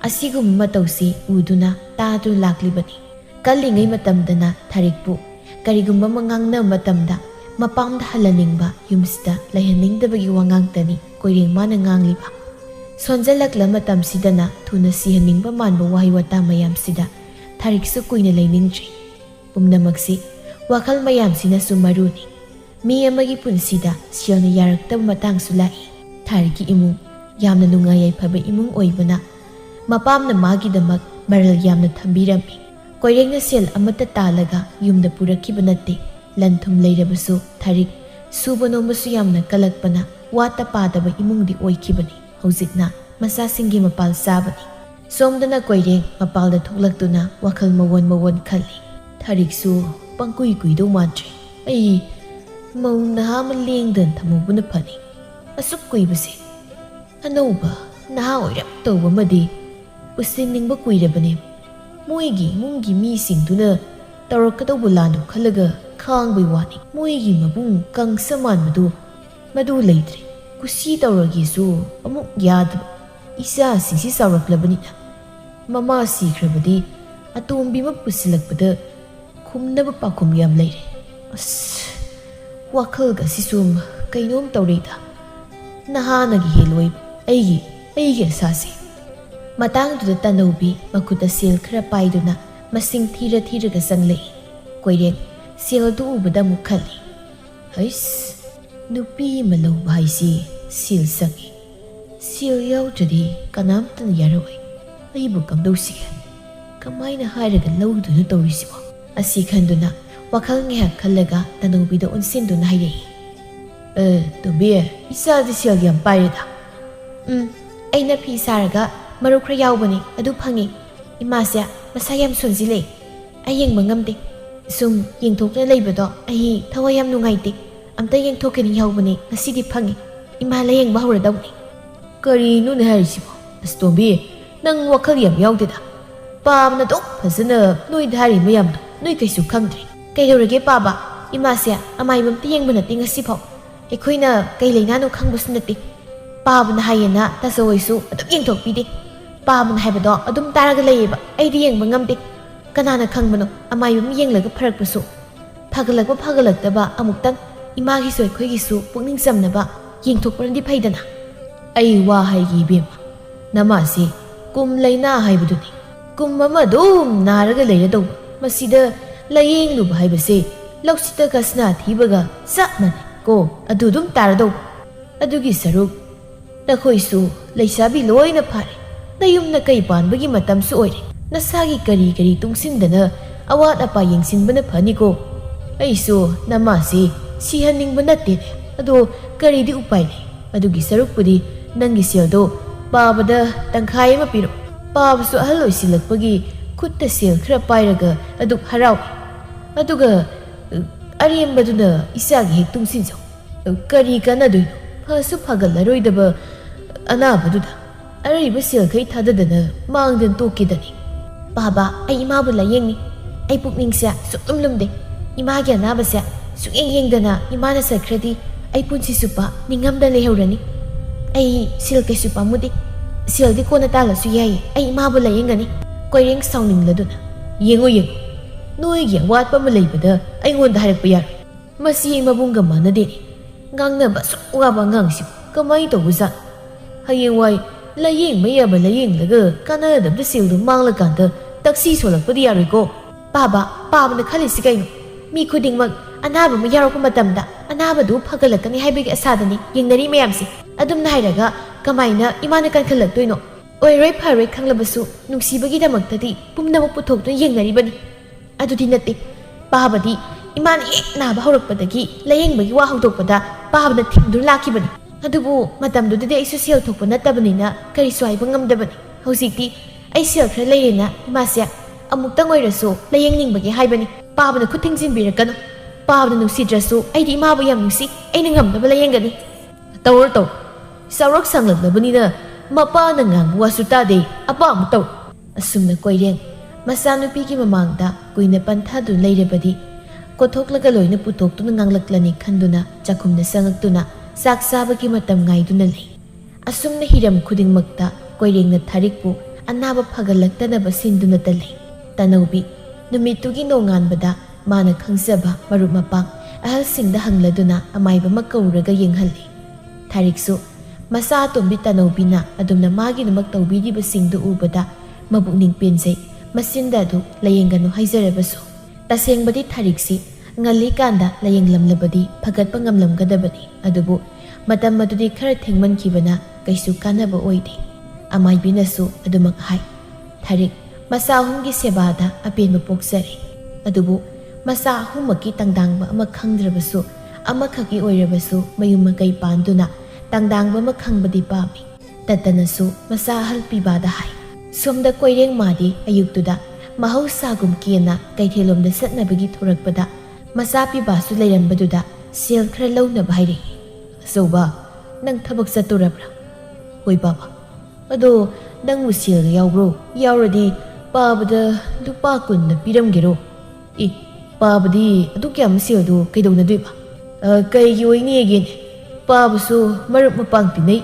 asigum matawsi uduna tadu laklibani kalingai matamdana Tarikpu karigumba mangangna matamda mapamda halaningba yumsida lahaningdabagi wangangtani koireng mana ngangliba sonjalakla matamsidana thuna sihaningba manba wahai wata mayamsida Tariksu kuina lainingdri pumnamaksi wakal mayamsina sumaruni mi amagi punsida siona yaraktaba matangsu lai Tarikki imung yamna nungayai phaba imung oibana mapamna magidamak maral yamna thambirami koirengna sel amata talaga yumda purakhiba natte lanthum leirabasu Tarik suba nombasu yamna kalakpana wata padaba imungdi oikhibani hojikna masasingi mapal sabani somdana koireng mapalda thoklaktuna wakal mawon khalli Tariksu pangkui kuido mantre ai mau naha malengdan thamubuna phani asuk kuibase anauba naha oirap tawba madi usiningba kuirabane moigi mungi mi singduna tawrakadawba landu khalaga khangbai wani moigi mabung kangsaman madu leidre kusi tawragisu amuk yadaba isa singsi sawraklabani mama sikrabadi atombi ma pusilakpada khumnaba pakhum yam leire as wakhal ga sisum kainom tawreida ꯅꯍꯥꯟꯅꯒꯤ ꯍꯦꯜꯂꯣꯏ ꯑꯩꯒꯤ ꯑꯁꯥꯁꯦ꯫ ꯃꯇꯥꯡꯗꯨꯗ ꯇꯅꯧꯕꯤ ꯃꯈꯨꯠꯇ ꯁꯦꯜ ꯈꯔ ꯄꯥꯏꯗꯨꯅ ꯃꯁꯤꯡ ꯊꯤꯔꯒ ꯆꯪꯂꯛꯏ꯫ ꯀꯣꯏꯔꯦꯡ ꯁꯦꯜꯗꯨ ꯎꯕꯗ ꯑꯃꯨꯛ ꯈꯜꯂꯤ, ꯍꯩꯁ, ꯅꯨꯄꯤ ꯑꯃ ꯂꯧꯕ ꯍꯥꯏꯁꯤ ꯁꯦꯜ ꯆꯪꯏ꯫ ꯁꯦꯜ ꯌꯥꯎꯗ꯭ꯔꯗꯤ ꯀꯅꯥꯝꯇꯅ ꯌꯥꯔꯣꯏ꯫ ꯑꯩꯕꯨ ꯀꯝꯗꯧꯁꯤꯒꯦ? ꯀꯃꯥꯏꯅ ꯍꯥꯏꯔꯒ ꯂꯧꯗꯣꯏꯅꯣ ꯇꯧꯔꯤꯁꯤꯕꯣ? ꯑꯁꯤ ꯈꯟꯗꯨꯅ ꯋꯥꯈꯜ ꯉꯥꯏꯍꯥꯛ ꯈꯜꯂꯒ ꯇꯅꯧꯕꯤꯗ ꯑꯣꯟꯁꯤꯟꯗꯨꯅ ꯍꯥꯏꯔꯛꯏ, ꯇꯣꯝꯕꯤ, ꯏꯆꯥꯗꯤ ꯁꯦꯜ ꯌꯥꯝ ꯄꯥꯏꯔꯦꯗ꯫ ꯑꯩꯅ ꯐꯤ ꯁꯥꯔꯒ ꯃꯔꯨꯞ ꯈꯔ ꯌꯥꯎꯕꯅꯤ, ꯑꯗꯨ ꯐꯪꯉꯤ꯫ ꯏꯃꯥꯁꯦ ꯃꯁꯥ ꯌꯥꯝ ꯁꯣꯟꯖꯤꯜꯂꯦ, ꯑꯩ ꯌꯦꯡꯕ ꯉꯝꯗꯦ꯫ ꯁꯨꯝ ꯌꯦꯡꯊꯣꯛꯇꯨꯅ ꯂꯩꯕꯗꯣ ꯑꯩ ꯊꯋꯥꯏ ꯌꯥꯝ ꯅꯨꯡꯉꯥꯏꯇꯦ꯫ ꯑꯝꯇ ꯌꯦꯡꯊꯣꯛꯀꯦꯅ ꯌꯥꯎꯕꯅꯤ, ꯉꯁꯤꯗꯤ ꯐꯪꯉꯤ꯫ ꯏꯃꯥ ꯂꯥꯌꯦꯡꯕ ꯍꯧꯔꯗꯧꯅꯤ꯫ ꯀꯔꯤꯅꯣꯅꯦ ꯍꯥꯏꯔꯤꯁꯤꯕꯣ? ꯑꯁ ꯇꯣꯝꯕꯤ, ꯅꯪ ꯋꯥꯈꯜ ꯌꯥꯝ ꯌꯥꯎꯗꯦꯗ꯫ ꯄꯥꯕꯅ ꯑꯗꯨꯛ ꯐꯖꯅ ꯅꯣꯏꯗ ꯍꯥꯏꯔꯤ ꯃꯌꯥꯝꯗꯣ ꯅꯣꯏ ꯀꯩꯁꯨ ꯈꯪꯗ꯭ꯔꯤ꯫ ꯀꯩꯗꯧꯔꯒꯦ ꯄꯥꯕ? ꯏꯃꯥꯁꯦ ꯑꯃꯥꯏꯕ ꯑꯝꯇ ꯌꯦꯡꯕ ꯅꯠꯇꯦ ꯉꯁꯤꯐꯥꯎ꯫ ꯑꯩꯈꯣꯏꯅ ꯀꯩ ꯂꯩꯅꯥꯅꯣ ꯈꯪꯕꯁꯨ ꯅꯠꯇꯦ꯫ ꯄꯥꯕꯅ ꯍꯥꯏꯌꯦꯅ ꯇꯥꯆꯧ ꯍꯣꯏꯁꯨ ꯑꯗꯨꯝ ꯌꯦꯡꯊꯣꯛꯄꯤꯗꯦ꯫ ꯄꯥꯕꯅ ꯍꯥꯏꯕꯗꯣ ꯑꯗꯨꯝ ꯇꯥꯔꯒ ꯂꯩꯌꯦꯕ, ꯑꯩꯗꯤ ꯌꯦꯡꯕ ꯉꯝꯗꯦ꯫ ꯀꯅꯥꯅ ꯈꯪꯕꯅꯣ ꯑꯃꯥꯏꯕ ꯑꯃ ꯌꯦꯡꯂꯒ ꯐꯔꯛꯄꯁꯨ? ꯐꯒꯠꯂꯛꯄ ꯐꯒꯠꯂꯛꯇꯕ ꯑꯃꯨꯛꯇꯪ ꯏꯃꯥꯒꯤꯁꯨ ꯑꯩꯈꯣꯏꯒꯤꯁꯨ ꯄꯨꯛꯅꯤꯡ ꯆꯝꯅꯕ ꯌꯦꯡꯊꯣꯛꯄꯅꯗꯤ ꯐꯩꯗꯅ꯫ ꯑꯩ ꯋꯥ ꯍꯥꯏꯒꯦ ꯏꯕꯦꯝꯃ, ꯅꯃꯥꯁꯤ ꯀꯨꯝ ꯂꯩꯅꯥ ꯍꯥꯏꯕꯗꯨꯅꯤ꯫ ꯀꯨꯝ ꯑꯃ ꯑꯗꯨꯝ ꯅꯥꯔꯒ ꯂꯩꯔꯗꯧꯕ, ꯃꯁꯤꯗ ꯂꯥꯌꯦꯡꯂꯨꯕ ꯍꯥꯏꯕꯁꯦ ꯂꯧꯁꯤꯠꯇ ꯈꯁꯅꯥ ꯊꯤꯕꯒ ꯆꯞ ꯃꯥꯟꯅꯩ ꯀꯣ, ꯑꯗꯨ ꯑꯗꯨꯝ ꯇꯥꯔꯗꯧꯕ꯫ ꯑꯗꯨꯒꯤ ꯁꯔꯨꯛ ꯅꯈꯣꯏꯁꯨ ꯂꯩꯁꯥꯕꯤ ꯂꯣꯏꯅ ꯐꯥꯔꯦ, ꯅꯌꯨꯝꯅ ꯀꯩ ꯄꯥꯟꯕꯒꯤ ꯃꯇꯝꯁꯨ ꯑꯣꯏꯔꯦ꯫ ꯅꯁꯥꯒꯤ ꯀꯔꯤ ꯇꯨꯡꯁꯤꯟꯗꯅ ꯑꯋꯥꯠ ꯑꯄꯥ ꯌꯦꯡꯁꯤꯟꯕꯅ ꯐꯅꯤꯀꯣ꯫ ꯑꯩꯁꯨ ꯅꯃꯥꯁꯤ ꯁꯤꯍꯟꯅꯤꯡꯕ ꯅꯠꯇꯦꯅꯦ, ꯑꯗꯣ ꯀꯔꯤꯗꯤ ꯎꯄꯥꯏ ꯂꯩ? ꯑꯗꯨꯒꯤ ꯁꯔꯨꯛꯄꯨꯗꯤ ꯅꯪꯒꯤ ꯁꯦꯜꯗꯣ ꯄꯥꯕꯗ ꯇꯪꯈꯥꯏ ꯑꯃ ꯄꯤꯔꯣ꯫ ꯄꯥꯕꯁꯨ ꯑꯍꯜ ꯑꯣꯏꯁꯤꯜꯂꯛꯄꯒꯤ ꯈꯨꯠꯇ ꯁꯦꯜ ꯈꯔ ꯄꯥꯏꯔꯒ ꯑꯗꯨꯛ ꯍꯔꯥꯎꯏ꯫ ꯑꯗꯨꯒ ꯑꯔꯦꯝꯕꯗꯨꯅ ꯏꯆꯥꯒꯤ ꯍꯦꯛ ꯇꯨꯡꯁꯤꯟꯖꯧ꯫ ꯀꯔꯤ ꯀꯥꯟꯅꯗꯣꯏꯅꯣ ꯐꯁꯨ ꯐꯒꯠꯂꯔꯣꯏꯗꯕ ꯑꯅꯥꯕꯗꯨꯗ ꯑꯔꯩꯕ ꯁꯦꯜꯈꯩ ꯊꯥꯗꯗꯅ ꯃꯥꯡꯗꯅ ꯇꯣꯛꯈꯤꯗꯅꯤ꯫ ꯄꯥꯕ, ꯑꯩ ꯏꯃꯥꯕꯨ ꯂꯥꯌꯦꯡꯅꯤ꯫ ꯑꯩ ꯄꯨꯛꯅꯤꯡꯁꯦ ꯁꯨꯛꯂꯨꯝ ꯂꯨꯝꯗꯦ꯫ ꯏꯃꯥꯒꯤ ꯑꯅꯥꯕꯁꯦ ꯁꯨꯛꯌꯦꯡ ꯌꯦꯡꯗꯅ ꯏꯃꯥꯅ ꯆꯠꯈ꯭ꯔꯗꯤ ꯑꯩ ꯄꯨꯟꯁꯤ ꯆꯨꯞꯄ ꯅꯤꯡꯉꯝꯗꯅ ꯂꯩꯍꯧꯔꯅꯤ꯫ ꯑꯩ ꯁꯦꯜ ꯀꯩꯁꯨ ꯄꯥꯝꯃꯨꯗꯦ꯫ ꯁꯦꯜꯗꯤ ꯀꯣꯟꯅ ꯇꯥꯜꯂꯁꯨ ꯌꯥꯏꯌꯦ, ꯑꯩ ꯏꯃꯥꯕꯨ ꯂꯥꯌꯦꯡꯒꯅꯤ꯫ ꯀꯣꯏꯔꯦꯡ ꯁꯥꯎꯅꯤꯡꯂꯗꯨꯅ, ꯌꯦꯡꯉꯨ ꯅꯣꯏꯒꯤ ꯑꯋꯥꯠꯄ ꯑꯃ ꯂꯩꯕꯗ ꯑꯩꯉꯣꯟꯗ ꯍꯥꯏꯔꯛꯄ ꯌꯥꯔꯣꯏ꯫ ꯃꯁꯤ ꯑꯩ ꯃꯕꯨꯡꯒ ꯃꯥꯟꯅꯗꯦꯅꯦ꯫ ꯉꯥꯡꯅꯕ ꯑꯁꯨꯛ ꯋꯥꯕ ꯑꯉꯥꯡꯁꯤꯕꯨ ꯀꯃꯥꯏꯅ ꯇꯧꯕꯖꯥꯠꯅꯣ? ꯍꯌꯦꯡꯋꯥꯏ ꯂꯥꯌꯦꯡꯕ ꯌꯥꯕ ꯂꯥꯌꯦꯡꯂꯒ ꯀꯥꯟꯅꯗꯕꯗ ꯁꯦꯜꯗꯨ ꯃꯥꯡꯂꯀꯥꯟꯗ ꯇꯛꯁꯤ ꯁꯣꯜꯂꯛꯄꯗꯤ ꯌꯥꯔꯣꯏꯀꯣ꯫ ꯄꯥꯕꯅ ꯈꯜꯂꯤꯁꯤ ꯀꯩꯅꯣ? ꯃꯤ ꯈꯨꯗꯤꯡꯃꯛ ꯑꯅꯥꯕ ꯑꯃ ꯌꯥꯎꯔꯛꯄ ꯃꯇꯝꯗ ꯑꯅꯥꯕꯗꯨ ꯐꯒꯠꯂꯛꯀꯅꯤ ꯍꯥꯏꯕꯒꯤ ꯑꯁꯥꯗꯅꯤ ꯌꯦꯡꯅꯔꯤ ꯃꯌꯥꯝꯁꯦ꯫ ꯑꯗꯨꯝꯅ ꯍꯥꯏꯔꯒ ꯀꯃꯥꯏꯅ ꯏꯃꯥꯅ ꯀꯟꯈꯠꯂꯛꯇꯣꯏꯅꯣ? ꯑꯣꯏꯔꯣꯏ ꯐꯔꯣꯏ ꯈꯪꯂꯕꯁꯨ ꯅꯨꯡꯁꯤꯕꯒꯤꯗꯃꯛꯇꯗꯤ ꯄꯨꯝꯅꯃꯛ ꯄꯨꯊꯣꯛꯇꯨꯅ ꯌꯦꯡꯅꯔꯤꯕꯅꯤ꯫ ꯑꯗꯨꯗꯤ ꯅꯠꯇꯦ, ꯄꯥꯕꯗꯤ ꯏꯃꯥꯅ ꯍꯦꯛ ꯅꯥꯕ ꯍꯧꯔꯛꯄꯗꯒꯤ ꯂꯥꯌꯦꯡꯕꯒꯤ ꯋꯥ ꯍꯧꯗꯣꯛꯄꯗ ꯄꯥꯕꯅ ꯊꯤꯡꯗꯨꯅ ꯂꯥꯛꯈꯤꯕꯅꯤ꯫ ꯑꯗꯨꯕꯨ ꯃꯇꯝꯗꯨꯗꯗꯤ ꯑꯩꯁꯨ ꯁꯦꯜ ꯊꯣꯛꯄ ꯅꯠꯇꯕꯅꯤꯅ ꯀꯔꯤꯁꯨ ꯍꯥꯏꯕ ꯉꯝꯗꯕꯅꯤ꯫ ꯍꯧꯖꯤꯛꯇꯤ ꯑꯩ ꯁꯦꯜ ꯈꯔ ꯂꯩꯔꯦꯅ ꯏꯃꯥꯁꯦ ꯑꯃꯨꯛꯇꯪ ꯑꯣꯏꯔꯁꯨ ꯂꯥꯌꯦꯡꯅꯤꯡꯕꯒꯤ ꯍꯥꯏꯕꯅꯤ꯫ ꯄꯥꯕꯅ ꯈꯨꯠ ꯊꯤꯡꯖꯤꯟꯕꯤꯔꯛꯀꯅꯨ꯫ ꯄꯥꯕꯅ ꯅꯨꯡꯁꯤꯗ꯭ꯔꯁꯨ ꯑꯩꯗꯤ ꯏꯃꯥꯕꯨ ꯌꯥꯝ ꯅꯨꯡꯁꯤ꯫ ꯑꯩꯅ ꯉꯝꯅꯕ ꯂꯥꯌꯦꯡꯒꯅꯤ꯫ ꯇꯧꯔꯣ꯫ ꯆꯥꯎꯔꯛ ꯁꯥꯡꯂꯛꯂꯕꯅꯤꯅ ꯃꯄꯥꯅ ꯉꯥꯡꯕ ꯋꯥꯁꯨ ꯇꯥꯗꯦ, ꯑꯄꯥꯝꯕ ꯇꯧ꯫ ꯑꯁꯨꯝꯅ ꯀꯣꯏꯔꯦꯡ ꯃꯆꯥꯅꯨꯄꯤꯒꯤ ꯃꯃꯥꯡꯗ ꯀꯨꯏꯅ ꯄꯟꯊꯥꯗꯨꯅ ꯂꯩꯔꯕꯗꯤ ꯀꯣꯊꯣꯛꯂꯒ ꯂꯣꯏꯅ ꯄꯨꯊꯣꯛꯇꯨꯅ ꯉꯥꯡꯂꯛꯂꯅꯤ ꯈꯟꯗꯨꯅ ꯆꯥꯛꯈꯨꯝꯗ ꯆꯪꯉꯛꯇꯨꯅ ꯆꯥꯛ ꯆꯥꯕꯒꯤ ꯃꯇꯝ ꯉꯥꯏꯗꯨꯅ ꯂꯩ꯫ ꯑꯁꯨꯝꯅ ꯍꯤꯔꯝ ꯈꯨꯗꯤꯡꯃꯛꯇ ꯀꯣꯏꯔꯦꯡꯅ ꯊꯥꯔꯤꯛꯄꯨ ꯑꯅꯥꯕ ꯐꯒꯠꯂꯛꯇꯅꯕ ꯁꯤꯟꯗꯨꯅꯇ ꯂꯩ꯫ ꯇꯅꯧꯕꯤ ꯅꯨꯃꯤꯠꯇꯨꯒꯤ ꯅꯣꯡꯉꯥꯟꯕꯗ ꯃꯥꯅ ꯈꯪꯖꯕ ꯃꯔꯨꯞ ꯃꯄꯥꯡ ꯑꯍꯜꯁꯤꯡꯗ ꯍꯪꯂꯗꯨꯅ ꯑꯃꯥꯏꯕ ꯑꯃ ꯀꯧꯔꯒ ꯌꯦꯡꯍꯜꯂꯤ꯫ ꯊꯥꯔꯤꯛꯁꯨ ꯃꯆꯥ ꯑꯇꯣꯝꯕꯤ ꯇꯅꯧꯕꯤꯅ ꯑꯗꯨꯝꯅ ꯃꯥꯒꯤꯗꯃꯛ ꯇꯧꯕꯤꯔꯤꯕꯁꯤꯡꯗꯨ ꯎꯕꯗ ꯃꯕꯨꯛꯅꯤꯡ ꯄꯦꯟꯖꯩ꯫ ꯃꯆꯤꯟꯗ ꯑꯗꯨ ꯂꯥꯌꯦꯡꯒꯅꯨ ꯍꯥꯏꯖꯔꯕꯁꯨ ꯇꯁꯦꯡꯕꯗꯤ ꯊꯥꯔꯤꯛꯁꯤ ꯉꯜꯂꯤꯀꯥꯟꯗ ꯂꯥꯌꯦꯡꯂꯝꯂꯕꯗꯤ ꯐꯒꯠꯄ ꯉꯝꯂꯝꯒꯗꯕꯅꯤ꯫ ꯑꯗꯨꯕꯨ ꯃꯇꯝ ꯑꯗꯨꯗꯤ ꯈꯔ ꯊꯦꯡꯃꯟꯈꯤꯕꯅ ꯀꯩꯁꯨ ꯀꯥꯟꯅꯕ ꯑꯣꯏꯗꯦ꯫ ꯑꯃꯥꯏꯕꯤꯅꯁꯨ ꯑꯗꯨꯃꯛ ꯍꯥꯏ꯫ ꯊꯥꯔꯤꯛ ꯃꯆꯥ ꯑꯍꯨꯝꯒꯤ ꯁꯦꯕꯥꯗ ꯑꯄꯦꯟꯕ ꯄꯣꯛꯆꯔꯦ꯫ ꯑꯗꯨꯕꯨ ꯃꯆꯥ ꯑꯍꯨꯝꯃꯛꯀꯤ ꯇꯪꯗꯥꯡꯕ ꯑꯃ ꯈꯪꯗ꯭ꯔꯕꯁꯨ ꯑꯃꯈꯛꯀꯤ ꯑꯣꯏꯔꯕꯁꯨ ꯃꯌꯨꯝ ꯃꯀꯩ ꯄꯥꯟꯗꯨꯅ ꯇꯪꯗꯥꯡꯕ ꯑꯃ ꯈꯪꯕꯗꯤ ꯄꯥꯝꯃꯤ꯫ ꯇꯠꯇꯅꯁꯨ ꯃꯆꯥ ꯑꯍꯜ ꯄꯤꯕꯥꯗ ꯍꯥꯏ꯫ ꯁꯣꯝꯗ ꯀꯣꯏꯔꯦꯡ ꯃꯥꯗꯤ ꯑꯌꯨꯛꯇꯨꯗ ꯃꯍꯧꯁꯥꯒꯨꯝ ꯀꯦꯅ ꯀꯩꯊꯦꯜꯂꯣꯝꯗ ꯆꯠꯅꯕꯒꯤ ꯊꯣꯔꯛꯄꯗ ꯃꯆꯥ ꯄꯤꯕꯥꯁꯨ ꯂꯩꯔꯝꯕꯗꯨꯗ ꯁꯦꯜ ꯈꯔ ꯂꯧꯅꯕ ꯍꯥꯏꯔꯛꯏ꯫ ꯑꯆꯧꯕ, ꯅꯪ ꯊꯕꯛ ꯆꯠꯇꯣꯔꯕ꯭ꯔꯥ? ꯍꯣꯏ ꯕꯥꯕꯥ꯫ ꯑꯗꯣ ꯅꯪꯕꯨ ꯁꯦꯜꯒ ꯌꯥꯎꯕ꯭ꯔꯣ? ꯌꯥꯎꯔꯗꯤ ꯄꯥꯕꯗ ꯂꯨꯄꯥ 10ꯅ ꯄꯤꯔꯝꯒꯦꯔꯣ? ꯄꯥꯕꯗꯤ ꯑꯗꯨꯛ ꯌꯥꯝꯕ ꯁꯦꯜꯗꯣ ꯀꯩꯗꯧꯅꯗꯣꯏꯕ? ꯀꯩꯒꯤ ꯑꯣꯏꯅꯤꯒꯦꯅꯦ? ꯄꯥꯕꯁꯨ ꯃꯔꯨꯞ ꯃꯄꯥꯡ ꯇꯤꯟꯅꯩ꯫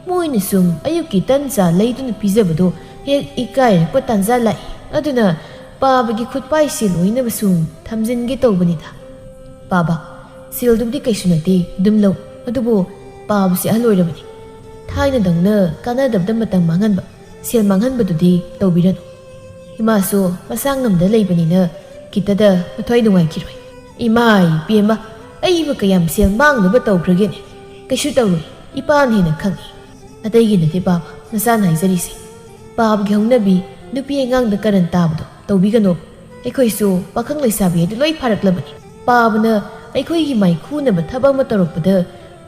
ꯃꯣꯏꯅ ꯁꯨꯝ ꯑꯌꯨꯛꯀꯤ ꯇꯟ ꯆꯥ ꯂꯩꯗꯨꯅ ꯄꯤꯖꯕꯗꯣ ꯍꯦꯛ ꯏꯀꯥꯏꯔꯛꯄ ꯇꯥꯟꯖꯥ ꯂꯥꯛꯏ꯫ ꯑꯗꯨꯅ ꯄꯥꯕꯒꯤ ꯈꯨꯠꯄꯥꯏ ꯁꯦꯜ ꯑꯣꯏꯅꯕ ꯁꯨꯝ ꯊꯝꯖꯤꯟꯒꯦ ꯇꯧꯕꯅꯤꯗ꯫ ꯄꯥꯕ, ꯁꯦꯜꯗꯨꯕꯨꯗꯤ ꯀꯩꯁꯨ ꯅꯠꯇꯦ, ꯑꯗꯨꯝ ꯂꯧ꯫ ꯑꯗꯨꯕꯨ ꯄꯥꯕꯁꯤ ꯑꯍꯜ ꯑꯣꯏꯔꯕꯅꯤ ꯊꯥꯏꯅꯗꯧꯅ ꯀꯥꯟꯅꯗꯕꯗ ꯃꯇꯝ ꯃꯥꯡꯍꯟꯕ ꯁꯦꯜ ꯃꯥꯡꯍꯟꯕꯗꯨꯗꯤ ꯇꯧꯕꯤꯔꯅꯨ ꯏꯃꯥꯁꯨ ꯃꯁꯥ ꯉꯝꯗ ꯂꯩꯕꯅꯤꯅ ꯈꯤꯇꯗ ꯃꯊ꯭ꯋꯥꯏ ꯅꯨꯡꯉꯥꯏꯈꯤꯔꯣꯏ ꯏꯃꯥ ꯏꯕꯦꯝꯃ ꯑꯩꯕꯨ ꯀꯌꯥꯝ ꯁꯦꯜ ꯃꯥꯡꯅꯕ ꯇꯧꯈ꯭ꯔꯒꯦꯅꯦ ꯀꯩꯁꯨ ꯇꯧꯔꯣꯏ ꯏꯄꯥꯅ ꯍꯦꯟꯅ ꯈꯪꯉꯤ ꯑꯇꯩꯒꯤ ꯅꯠꯇꯦ ꯄꯥꯕ ꯅꯁꯥꯅ ꯍꯥꯏꯖꯔꯤꯁꯦ ꯄꯥꯕꯒꯤ ꯍꯧꯅꯕꯤ ꯅꯨꯄꯤ ꯑꯉꯥꯡꯗ ꯀꯔꯟ ꯇꯥꯕꯗꯣ ꯇꯧꯕꯤꯒꯅꯣ ꯑꯩꯈꯣꯏꯁꯨ ꯄꯥꯈꯪ ꯂꯩꯁꯥꯕꯤ ꯍꯥꯏꯗꯨ ꯂꯣꯏ ꯐꯥꯔꯛꯂꯕꯅꯤ ꯄꯥꯕꯅ ꯑꯩꯈꯣꯏꯒꯤ ꯃꯥꯏꯈꯨꯅꯕ ꯊꯕꯛ ꯑꯃ ꯇꯧꯔꯛꯄꯗ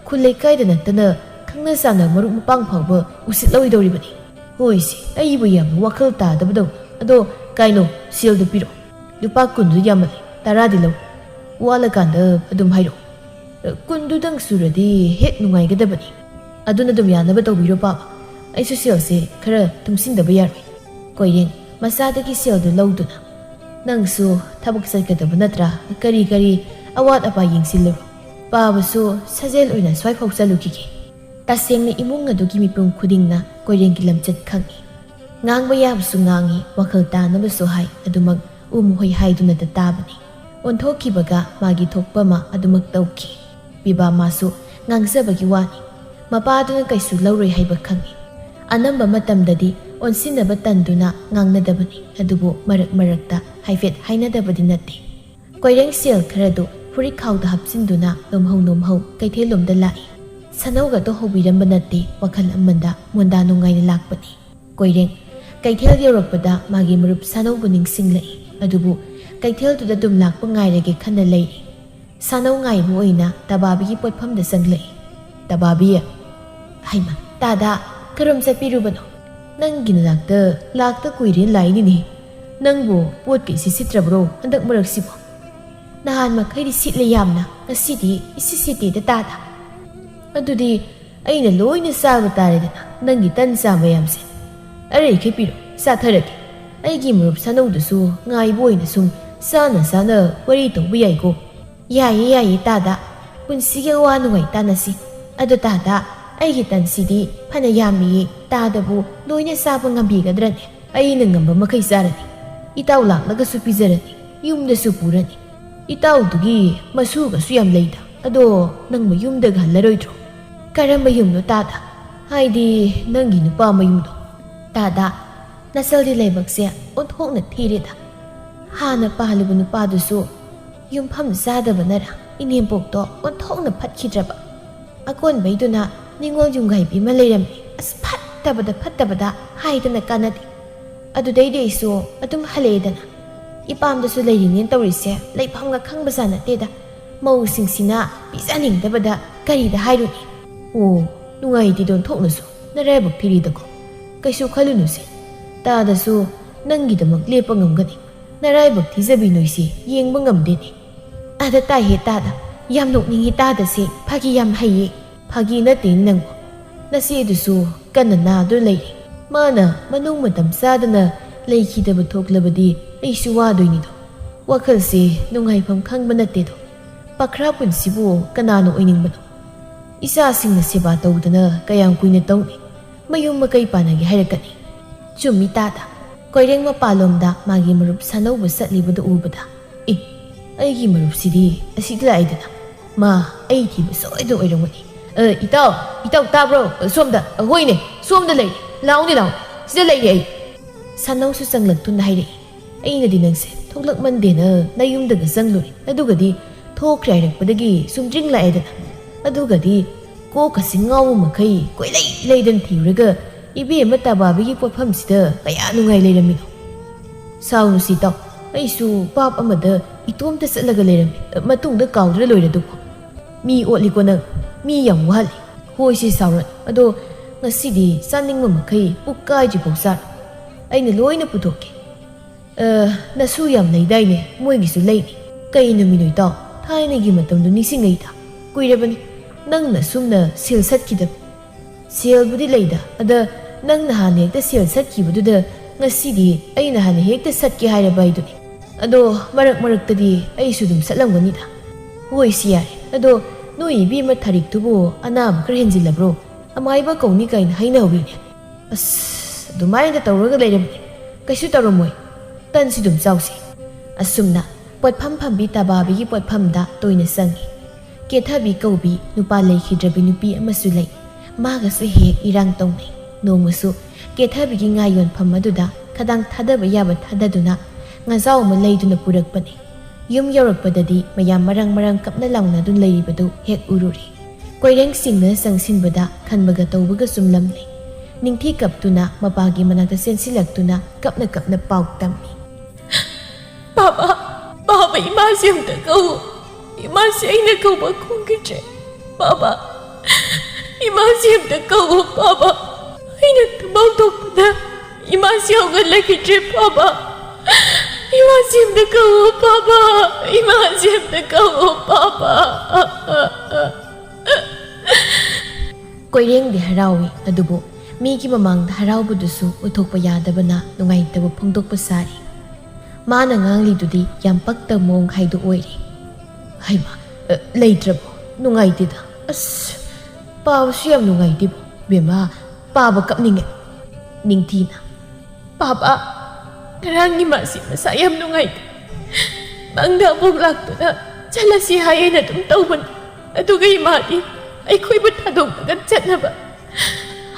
ꯈꯨꯜ ꯂꯩꯀꯥꯏꯗ ꯅꯠꯇꯅ ꯈꯪꯅ ꯆꯥꯟꯅ ꯃꯔꯨꯞ ꯃꯄꯥꯡ ꯐꯥꯎꯕ ꯎꯁꯤꯠꯂꯣꯏꯗꯧꯔꯤꯕꯅꯤ ꯍꯣꯏꯁꯦ ꯑꯩꯕꯨ ꯌꯥꯝꯅ ꯋꯥꯈꯜ ꯇꯥꯗꯕꯗꯧ ꯑꯗꯣ ꯀꯥꯏꯅꯣ ꯁꯦꯜꯗꯨ ꯄꯤꯔꯛꯑꯣ ꯂꯨꯄꯥ 10ꯗꯨ ꯌꯥꯝꯃꯜꯂꯦ 10ꯗꯤ ꯂꯧ ꯋꯥꯠꯂꯀꯥꯟꯗ ꯑꯗꯨꯝ ꯍꯥꯏꯔꯛꯑꯣ 10ꯗꯨꯗꯪ ꯁꯨꯔꯗꯤ ꯍꯦꯛ ꯅꯨꯡꯉꯥꯏꯒꯗꯕꯅꯤ ꯑꯗꯨꯅ ꯑꯗꯨꯝ ꯌꯥꯅꯕ ꯇꯧꯕꯤꯔꯣ ꯄꯥꯕ ꯑꯩꯁꯨ ꯁꯦꯜꯁꯦ ꯈꯔ ꯇꯨꯡꯁꯤꯟꯗꯕ ꯌꯥꯔꯣꯏ ꯀꯣꯏꯔꯦꯡ ꯃꯆꯥꯗꯒꯤ ꯁꯦꯜꯗꯨ ꯂꯧꯗꯨꯅ ꯅꯪꯁꯨ ꯊꯕꯛ ꯆꯠꯀꯗꯕ ꯅꯠꯇ꯭ꯔꯥ ꯀꯔꯤ ꯀꯔꯤ ꯑꯋꯥꯠ ꯑꯄꯥ ꯌꯦꯡꯁꯤꯜꯂꯨꯔꯣ ꯄꯥꯕꯁꯨ ꯁꯥꯖꯦꯜ ꯑꯣꯏꯅ ꯁ꯭ꯋꯥꯏꯐꯥꯎ ꯆꯠꯂꯨꯈꯤꯒꯦ ꯇꯁꯦꯡꯅ ꯏꯃꯨꯡ ꯑꯗꯨꯒꯤ ꯃꯤꯄꯨꯝ ꯈꯨꯗꯤꯡꯅ ꯀꯣꯏꯔꯦꯡꯒꯤ ꯂꯝꯆꯠ ꯈꯪꯉꯤ ꯉꯥꯡꯕ ꯌꯥꯕꯁꯨ ꯉꯥꯡꯉꯤ ꯋꯥꯈꯜ ꯇꯥꯅꯕꯁꯨ ꯍꯥꯏ ꯑꯗꯨꯃꯛ ꯎꯃꯣꯍꯣꯏ ꯍꯥꯏꯗꯨꯅꯗ ꯇꯥꯕꯅꯤ ꯑꯣꯟꯊꯣꯛꯈꯤꯕꯒ ꯃꯥꯒꯤ ꯊꯣꯛꯄ ꯑꯃ ꯑꯗꯨꯃꯛ ꯇꯧꯈꯤ ꯄꯤꯕꯥ ꯃꯥꯁꯨ ꯉꯥꯡꯖꯕꯒꯤ ꯋꯥꯅꯤ ꯃꯄꯥꯗꯨꯅ ꯀꯩꯁꯨ ꯂꯧꯔꯣꯏ ꯍꯥꯏꯕ ꯈꯪꯉꯤ ꯑꯅꯝꯕ ꯃꯇꯝꯗꯗꯤ ꯑꯣꯟꯁꯤꯟꯅꯕ ꯇꯟꯗꯨꯅ ꯉꯥꯡꯅꯗꯕꯅꯤ ꯑꯗꯨꯕꯨ ꯃꯔꯛ ꯃꯔꯛꯇ ꯍꯥꯏꯐꯦꯠ ꯍꯥꯏꯅꯗꯕꯗꯤ ꯅꯠꯇꯦ ꯀꯣꯏꯔꯦꯡ ꯁꯦꯜ ꯈꯔꯗꯨ ꯐꯨꯔꯤꯠꯈꯥꯎꯗ ꯍꯥꯞꯆꯤꯟꯗꯨꯅ ꯅꯣꯝꯍꯧ ꯀꯩꯊꯦꯜꯂꯣꯝꯗ ꯂꯥꯛꯏ ꯁꯅꯧꯒꯗꯣ ꯍꯧꯕꯤꯔꯝꯕ ꯅꯠꯇꯦ ꯋꯥꯈꯜ ꯑꯃꯗ ꯃꯣꯟꯗꯥ ꯅꯨꯡꯉꯥꯏꯅ ꯂꯥꯛꯄꯅꯤ ꯀꯣꯏꯔꯦꯡ ꯀꯩꯊꯦꯜ ꯌꯧꯔꯛꯄꯗ ꯃꯥꯒꯤ ꯃꯔꯨꯞ ꯁꯅꯧꯕꯨ ꯅꯤꯡꯁꯤꯡꯂꯛꯏ ꯑꯗꯨꯕꯨ ꯀꯩꯊꯦꯜꯗꯨꯗ ꯑꯗꯨꯝ ꯂꯥꯛꯄ ꯉꯥꯏꯔꯒꯦ ꯈꯟꯅ ꯂꯩꯔꯤ ꯁꯅꯧ ꯉꯥꯏꯕ ꯑꯣꯏꯅ ꯇꯕꯥꯕꯤꯒꯤ ꯄꯣꯠꯐꯝꯗ ꯆꯪꯂꯛꯏ ꯇꯕꯥꯕꯤ ꯍꯩꯃ ꯇꯥꯗꯥ ꯀꯔꯝ ꯆꯠꯄꯤꯔꯨꯕꯅꯣ ꯅꯪꯒꯤ ꯅꯅꯥꯛꯇ ꯂꯥꯛꯇ ꯀꯨꯏꯔꯦꯅ ꯂꯥꯛꯏꯅꯤꯅꯦ ꯅꯪꯕꯨ ꯄꯣꯠ ꯀꯩꯁꯤ ꯁꯤꯠꯇ꯭ꯔꯕ꯭ꯔꯣ ꯍꯟꯗꯛ ꯃꯔꯛꯁꯤꯕꯣ ꯅꯍꯥꯟ ꯃꯈꯩꯗꯤ ꯁꯤꯠꯂꯦ ꯌꯥꯝꯅ ꯉꯁꯤꯗꯤ ꯏꯁꯤꯠ ꯁꯤꯠꯇꯦꯗ ꯇꯥꯗ ꯑꯗꯨꯗꯤ ꯑꯩꯅ ꯂꯣꯏꯅ ꯆꯥꯕ ꯇꯥꯔꯦꯗꯅ ꯅꯪꯒꯤ ꯇꯟ ꯆꯥ ꯃꯌꯥꯝꯁꯦ ꯑꯔꯩꯈꯩ ꯄꯤꯔꯣ ꯆꯥꯊꯔꯒꯦ ꯑꯩꯒꯤ ꯃꯔꯨꯞ ꯁꯅꯧꯗꯨꯁꯨ ꯉꯥꯏꯕ ꯑꯣꯏꯅ ꯁꯨꯝ ꯆꯥꯅ ꯋꯥꯔꯤ ꯇꯧꯕ ꯌꯥꯏꯀꯣ ꯌꯥꯏꯌꯦ ꯇꯥꯗ ꯄꯨꯟꯁꯤꯒꯤ ꯑꯋꯥ ꯅꯨꯡꯉꯥꯏ ꯇꯥꯟꯅꯁꯤ ꯑꯗꯣ ꯇꯥꯗ ꯑꯩꯒꯤ ꯇꯟꯁꯤꯗꯤ ꯐꯅ ꯌꯥꯝꯃꯤꯌꯦ ꯇꯥꯗꯕꯨ ꯂꯣꯏꯅ ꯆꯥꯕ ꯉꯝꯕꯤꯒꯗ꯭ꯔꯅꯦ ꯑꯩꯅ ꯉꯝꯕ ꯃꯈꯩ ꯆꯥꯔꯅꯤ ꯏꯇꯥꯎ ꯂꯥꯛꯂꯒꯁꯨ ꯄꯤꯖꯔꯅꯤ ꯌꯨꯝꯗꯁꯨ ꯄꯨꯔꯅꯤ ꯏꯇꯥꯎꯗꯨꯒꯤ ꯃꯁꯨꯒꯁꯨ ꯌꯥꯝ ꯂꯩꯗ ꯑꯗꯣ ꯅꯪꯕꯨ ꯌꯨꯝꯗꯒ ꯍꯜꯂꯔꯣꯏꯗ꯭ꯔꯣ ꯀꯔꯝꯕ ꯌꯨꯝꯅꯣ ꯇꯥꯗ ꯍꯥꯏꯗꯤ ꯅꯪꯒꯤ ꯅꯨꯄꯥ ꯃꯌꯨꯝꯗꯣ ꯇꯥꯗ ꯅꯆꯜꯗꯤ ꯂꯥꯏꯕꯛꯁꯦ ꯑꯣꯟꯊꯣꯛꯅ ꯊꯤꯔꯦꯗ ꯍꯥꯟꯅ ꯄꯥꯜꯂꯤꯕ ꯅꯨꯄꯥꯗꯨꯁꯨ ꯌꯨꯝꯐꯝ ꯆꯥꯗꯕꯅꯔ ꯏꯅꯦꯝꯄꯣꯛꯇꯣ ꯑꯣꯟꯊꯣꯛꯅ ꯐꯠꯈꯤꯗ꯭ꯔꯕ ꯑꯀꯣꯟꯕꯩꯗꯨꯅ ꯅꯤꯡꯉꯣꯜ ꯌꯨꯝꯒꯩꯕꯤ ꯑꯃ ꯂꯩꯔꯝꯃꯤ ꯑꯁ ꯐꯠꯇꯕꯗ ꯍꯥꯏꯗꯅ ꯀꯥꯟꯅꯗꯦ ꯑꯗꯨꯗꯩꯗꯤ ꯑꯩꯁꯨ ꯑꯗꯨꯝ ꯍꯜꯂꯛꯑꯦꯗꯅ ꯏꯄꯥꯝꯗꯁꯨ ꯂꯩꯔꯤꯅꯦꯅ ꯇꯧꯔꯤꯁꯦ ꯂꯩꯐꯝꯒ ꯈꯪꯕꯖꯥꯠ ꯅꯠꯇꯦꯗ ꯃꯧꯁꯤꯡꯁꯤꯅ ꯄꯤꯖꯅꯤꯡꯗꯕꯗ ꯀꯔꯤꯗ ꯍꯥꯏꯔꯨꯅꯤ ꯑꯣ ꯅꯨꯡꯉꯥꯏꯇꯦ ꯊꯣꯛꯅꯁꯨ ꯅꯔꯥꯏꯕꯛ ꯊꯤꯔꯤꯗꯀꯣ ꯀꯩꯁꯨ ꯈꯜꯂꯨꯅꯨꯁꯦ ꯇꯥꯗꯁꯨ ꯅꯪꯒꯤꯗꯃꯛ ꯂꯦꯞꯄ ꯉꯝꯒꯅꯤ ꯅꯔꯥꯏꯕꯛ ꯊꯤꯖꯕꯤ ꯅꯣꯏꯁꯦ ꯌꯦꯡꯕ ꯉꯝꯗꯦꯅꯦ ꯑꯗ ꯇꯥꯏꯍꯦ ꯇꯥꯗ ꯌꯥꯝ ꯅꯣꯛꯅꯤꯡꯉꯤ ꯇꯥꯗꯁꯦ ꯐꯥꯒꯤ ꯌꯥꯝ ꯍꯩꯌꯦ ꯐꯥꯒꯤ ꯅꯠꯇꯦ ꯅꯪꯕꯨ ꯅꯆꯦꯗꯨꯁꯨ ꯀꯟꯅ ꯅꯥꯗꯨꯅ ꯂꯩꯔꯤ ꯃꯥꯅ ꯃꯅꯨꯡ ꯃꯇꯝ ꯆꯥꯗꯅ ꯂꯩꯈꯤꯗꯕ ꯊꯣꯛꯂꯕꯗꯤ ꯑꯩꯁꯨ ꯋꯥꯗꯣꯏꯅꯤꯗꯣ ꯋꯥꯈꯜꯁꯦ ꯅꯨꯡꯉꯥꯏꯐꯝ ꯈꯪꯕ ꯅꯠꯇꯦꯗꯣ ꯄꯥꯈ꯭ꯔꯥ ꯄꯨꯟꯁꯤꯕꯨ ꯀꯅꯥꯅ ꯑꯣꯏꯅꯤꯡꯕꯅꯣ ꯏꯆꯥꯁꯤꯡꯅ ꯁꯦꯕꯥ ꯇꯧꯗꯅ ꯀꯌꯥꯝ ꯀꯨꯏꯅ ꯇꯧꯅꯤ ꯃꯌꯨꯝ ꯃꯀꯩ ꯄꯥꯟꯅꯒꯦ ꯍꯥꯏꯔꯛꯀꯅꯤ ꯆꯨꯝꯃꯤ ꯇꯥꯗ ꯀꯣꯏꯔꯦꯡ ꯃꯄꯥꯟꯂꯣꯝꯗ ꯃꯥꯒꯤ ꯃꯔꯨꯞ ꯁꯅꯧꯕ ꯆꯠꯂꯤꯕꯗꯨ ꯎꯕꯗ ꯑꯩꯒꯤ ꯃꯔꯨꯞꯁꯤꯗꯤ ꯑꯁꯤꯗ ꯂꯥꯛꯏꯗꯅ ꯃꯥ ꯑꯩ ꯊꯤꯕ ꯁꯣꯏꯗ ꯑꯣꯏꯔꯝꯒꯅꯤ ꯏꯇꯥꯎ ꯇꯥꯕ꯭ꯔꯣ ꯁꯣꯝꯗ ꯍꯣꯏꯅꯦ ꯁꯣꯝꯗ ꯂꯩꯔꯤ ꯂꯥꯛꯎꯅꯦ ꯁꯤꯗ ꯂꯩꯔꯤ ꯑꯩ ꯁꯅꯧꯁꯨ ꯆꯪꯂꯛꯇꯨꯅ ꯍꯥꯏꯔꯛꯏ ꯑꯩꯅꯗꯤ ꯅꯪꯁꯦ ꯊꯣꯛꯂꯛꯃꯟꯗꯦꯅ ꯅꯌꯨꯝꯗꯒ ꯆꯪꯂꯨꯔꯦ ꯑꯗꯨꯒꯗꯤ ꯊꯣꯛꯈ꯭ꯔꯦ ꯍꯥꯏꯔꯛꯄꯗꯒꯤ ꯁꯨꯝꯗ꯭ꯔꯤꯡ ꯂꯥꯛꯑꯦꯗꯅ ꯑꯗꯨꯒꯗꯤ ꯀꯣꯛꯀꯁꯤ ꯉꯥꯎꯕ ꯃꯈꯩ ꯀꯣꯏꯂꯩ ꯂꯩꯗꯅ ꯊꯤꯔꯨꯔꯒ ꯏꯕꯦꯝꯃ ꯇꯕꯥꯕꯤꯒꯤ ꯄꯣꯠꯐꯝꯁꯤꯗ ꯀꯌꯥ ꯅꯨꯡꯉꯥꯏ ꯂꯩꯔꯝꯃꯤꯅꯣ ꯁꯥꯎꯅꯨꯁꯤ ꯏꯇꯥꯎ ꯑꯩꯁꯨ ꯄꯥꯞ ꯑꯃꯗ ꯏꯇꯣꯝꯇ ꯆꯠꯂꯒ ꯂꯩꯔꯝꯃꯤ ꯃꯇꯨꯡꯗ ꯀꯥꯎꯗ꯭ꯔ ꯂꯣꯏꯔꯗꯨꯕꯨ ꯃꯤ ꯑꯣꯠꯂꯤꯀꯣ ꯅꯪ ꯃꯤ ꯌꯥꯝ ꯋꯥꯍꯜꯂꯤ ꯍꯣꯏꯁꯤ ꯁꯥꯎꯔꯅꯨ ꯑꯗꯣ ꯉꯁꯤꯗꯤ ꯆꯥꯅꯤꯡꯕ ꯃꯈꯩ ꯄꯨꯛ ꯀꯥꯏꯗ꯭ꯔꯤꯐꯥꯎ ꯆꯥꯔꯣ ꯑꯩꯅ ꯂꯣꯏꯅ ꯄꯨꯊꯣꯛꯀꯦ ꯅꯁꯨ ꯌꯥꯝ ꯂꯩꯗꯥꯏꯅꯦ ꯃꯣꯏꯒꯤꯁꯨ ꯂꯩꯅꯤ ꯀꯩ ꯅꯨꯃꯤꯠꯅꯣ ꯏꯇꯥꯎ ꯊꯥꯏꯅꯒꯤ ꯃꯇꯝꯗꯣ ꯅꯤꯡꯁꯤꯡꯉꯩꯗ ꯀꯨꯏꯔꯕꯅꯤ ꯅꯪꯅ ꯁꯨꯝꯅ ꯁꯦꯜ ꯁꯠꯈꯤꯗꯕ ꯁꯦꯜꯕꯨꯗꯤ ꯂꯩꯗ ꯑꯗ ꯅꯪꯅ ꯍꯥꯟꯅ ꯍꯦꯛꯇ ꯁꯦꯜ ꯁꯠꯈꯤꯕꯗꯨꯗ ꯉꯁꯤꯗꯤ ꯑꯩꯅ ꯍꯥꯟꯅ ꯍꯦꯛꯇ ꯁꯠꯀꯦ ꯍꯥꯏꯔꯕ ꯑꯩꯗꯨꯅꯤ ꯑꯗꯣ ꯃꯔꯛꯇꯗꯤ ꯑꯩꯁꯨ ꯑꯗꯨꯝ ꯁꯠꯂꯝꯒꯅꯤꯗ ꯍꯣꯏꯁꯤ ꯌꯥꯔꯦ ꯑꯗꯣ ꯅꯣꯏ ꯏꯕꯦꯝꯃ ꯊꯥꯔꯤꯛꯇꯨꯕꯨ ꯑꯅꯥꯕ ꯈꯔ ꯍꯦꯟꯖꯤꯜꯂꯕ꯭ꯔꯣ ꯑꯃꯥꯏꯕ ꯀꯧꯅꯤ ꯀꯥꯏꯅ ꯍꯥꯏꯅꯍꯧꯔꯤꯅꯦ ꯑꯁ ꯑꯗꯨꯃꯥꯏꯅ ꯇꯧꯔꯒ ꯂꯩꯔꯝꯃꯦ ꯀꯩꯁꯨ ꯇꯧꯔꯝꯃꯣꯏ ꯇꯟꯁꯤ ꯑꯗꯨꯝ ꯆꯥꯎꯁꯤ ꯑꯁꯨꯝꯅ ꯄꯣꯠꯐꯝ ꯐꯝꯕꯤ ꯇꯕꯥꯕꯤꯒꯤ ꯄꯣꯠꯐꯝꯗ ꯇꯣꯏꯅ ꯆꯪꯉꯤ Kethabi kaubi nupa leikhidrabi nupi amasu lei. Magasu hek irang tongnai. Nomusu Kethabi gi ngayon phamaduda khadang thadaba yaba thadaduna ngazau ma leiduna purakpani. Yum yarakpadadi mayam marang kapna launa dun leiribadu hek ururi. Koireng singna sangsinbada khanbaga tawbaga sumlamni. Ningthi kaptuna mapagi manakta sensilaktuna kapna pau tammi. Baba, Baba imasi amta kau. Imasi aina kau ba kungkitre. Baba, imasi amta kau Baba. Aina tabau tokpada. Imasi haugatlakidre Baba. Imasi amta kau Baba. Imasi amta kau Baba. Koireng di harawi adubo migi mamang haraubudusu uthokpa yadabana nungaitaba phongdokpa sari. Mana nganglidudi yam pakta mong haidu oiri. Haima, leitrabo, nungaitida. As, pabasu yam nungaitibo. Bema, paba kapninge. Ningthina. Baba, karangi masi masa yam nungaita. Mangda buglaktuda chalasi hayena tum tauban. Aduga imadi ꯑꯩꯈꯣꯏꯕꯨ ꯊꯥꯗꯣꯛꯄꯒ ꯆꯠꯅꯕ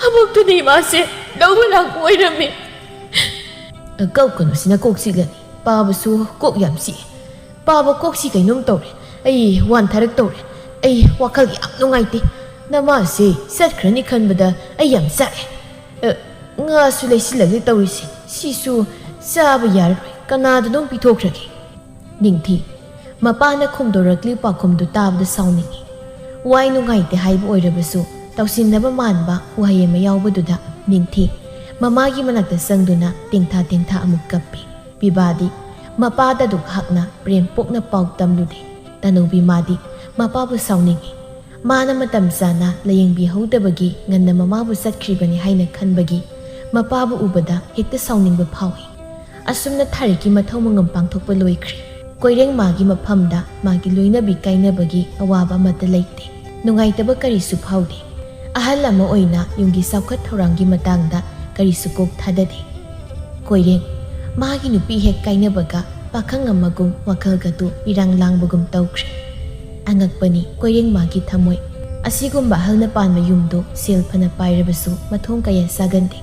ꯑꯃꯨꯛꯇꯨꯅ ꯏꯃꯥꯁꯦ ꯂꯧꯕ ꯂꯥꯛꯄ ꯑꯣꯏꯔꯝꯃꯤ꯫ ꯀꯧꯀꯅꯨꯁꯤꯅ ꯀꯣꯛ ꯆꯤꯛꯂꯅꯤ꯫ ꯄꯥꯕꯁꯨ ꯀꯣꯛ ꯌꯥꯝ ꯆꯤꯛꯑꯦ꯫ ꯄꯥꯕ ꯀꯣꯛꯁꯤ ꯀꯩꯅꯣꯝ ꯇꯧꯔꯦ꯫ ꯑꯩ ꯋꯥꯟꯊꯔꯛ ꯇꯧꯔꯦ꯫ ꯑꯩ ꯋꯥꯈꯜ ꯌꯥꯝ ꯅꯨꯡꯉꯥꯏꯇꯦ꯫ ꯅꯃꯥꯁꯦ ꯆꯠꯈ꯭ꯔꯅꯤ ꯈꯟꯕꯗ ꯑꯩ ꯌꯥꯝ ꯆꯥꯛꯑꯦ꯫ ꯉꯥꯁꯨ ꯂꯩꯁꯤꯜꯂꯒꯦ ꯇꯧꯔꯤꯁꯦ꯫ ꯁꯤꯁꯨ ꯆꯥꯕ ꯌꯥꯔꯔꯣꯏ꯫ ꯀꯅꯥꯗꯅꯣꯝ ꯄꯤꯊꯣꯛꯈ꯭ꯔꯒꯦ꯫ ꯅꯤꯡꯊꯤ ꯃꯄꯥꯅ ꯈꯨꯝꯗꯣꯔꯛꯂꯤ ꯄꯥꯎꯈꯨꯝꯗꯨ ꯇꯥꯕꯗ ꯁꯥꯎꯅꯤꯡꯉꯤ꯫ ꯋꯥꯏ ꯅꯨꯡꯉꯥꯏꯇꯦ ꯍꯥꯏꯕ ꯑꯣꯏꯔꯕꯁꯨ ꯇꯧꯁꯤꯟꯅꯕ ꯃꯥꯟꯕ ꯋꯥꯍꯩ ꯑꯃ ꯌꯥꯎꯕꯗꯨꯗ ꯅꯤꯡꯊꯤ ꯃꯃꯥꯒꯤ ꯃꯅꯥꯛꯇ ꯆꯪꯗꯨꯅ ꯇꯦꯡꯊꯥ ꯑꯃꯨꯛ ꯀꯞꯄꯤ꯫ ꯄꯤꯕꯥꯗꯤ ꯃꯄꯥꯗ ꯑꯗꯨꯛ ꯍꯛꯅ ꯄ꯭ꯔꯦꯝ ꯄꯣꯛꯅ ꯄꯥꯎ ꯇꯝꯂꯨꯗꯦ꯫ ꯇꯅꯧꯕꯤ ꯃꯥꯗꯤ ꯃꯄꯥꯕꯨ ꯁꯥꯎꯅꯤꯡꯉꯤ꯫ ꯃꯥꯅ ꯃꯇꯝ ꯆꯥꯅ ꯂꯥꯌꯦꯡꯕꯤꯍꯧꯗꯕꯒꯤ ꯉꯟꯅ ꯃꯃꯥꯕꯨ ꯆꯠꯈ꯭ꯔꯤꯕꯅꯤ ꯍꯥꯏꯅ ꯈꯟꯕꯒꯤ ꯃꯄꯥꯕꯨ ꯎꯕꯗ ꯍꯦꯛꯇ ꯁꯥꯎꯅꯤꯡꯕ ꯐꯥꯎꯏ꯫ ꯑꯁꯨꯝꯅ ꯊꯥꯔꯤꯛꯀꯤ ꯃꯊꯧ ꯃꯉꯝ ꯄꯥꯡꯊꯣꯛꯄ ꯂꯣꯏꯈ꯭ꯔꯤ꯫ ꯀꯣꯏꯔꯦꯡ ꯃꯥꯒꯤ ꯃꯐꯝꯗ ꯃꯥꯒꯤ ꯂꯣꯏꯅꯕꯤ ꯀꯥꯏꯅꯕꯒꯤ ꯑꯋꯥꯕ ꯑꯃꯠꯇ ꯂꯩꯇꯦ꯫ ꯅꯨꯡꯉꯥꯏꯇꯕ ꯀꯔꯤꯁꯨ ꯐꯥꯎꯗꯦ꯫ ꯑꯍꯜ ꯑꯃ ꯑꯣꯏꯅ ꯌꯨꯝꯒꯤ ꯆꯥꯎꯈꯠ ꯊꯧꯔꯥꯡꯒꯤ ꯃꯇꯥꯡꯗ ꯀꯔꯤꯁꯨ ꯀꯣꯛ ꯊꯥꯗꯗꯦ꯫ ꯀꯣꯏꯔꯦꯡ ꯃꯥꯒꯤ ꯅꯨꯄꯤ ꯍꯦꯛ ꯀꯥꯏꯅꯕꯒ ꯄꯥꯈꯪ ꯑꯃꯒꯨꯝ ꯋꯥꯈꯜꯒꯗꯨ ꯏꯔꯥꯡ ꯂꯥꯡꯕꯒꯨꯝ ꯇꯧꯈ꯭ꯔꯦ꯫ ꯑꯉꯛꯄꯅꯤ ꯀꯣꯏꯔꯦꯡ ꯃꯥꯒꯤ ꯊꯃꯣꯏ꯫ ꯑꯁꯤꯒꯨꯝꯕ ꯑꯍꯜꯅ ꯄꯥꯟꯕ ꯌꯨꯝꯗꯣ ꯁꯦꯜ ꯐꯅ ꯄꯥꯏꯔꯕꯁꯨ ꯃꯊꯣꯡ ꯀꯌꯥ ꯆꯥꯒꯟꯗꯦ꯫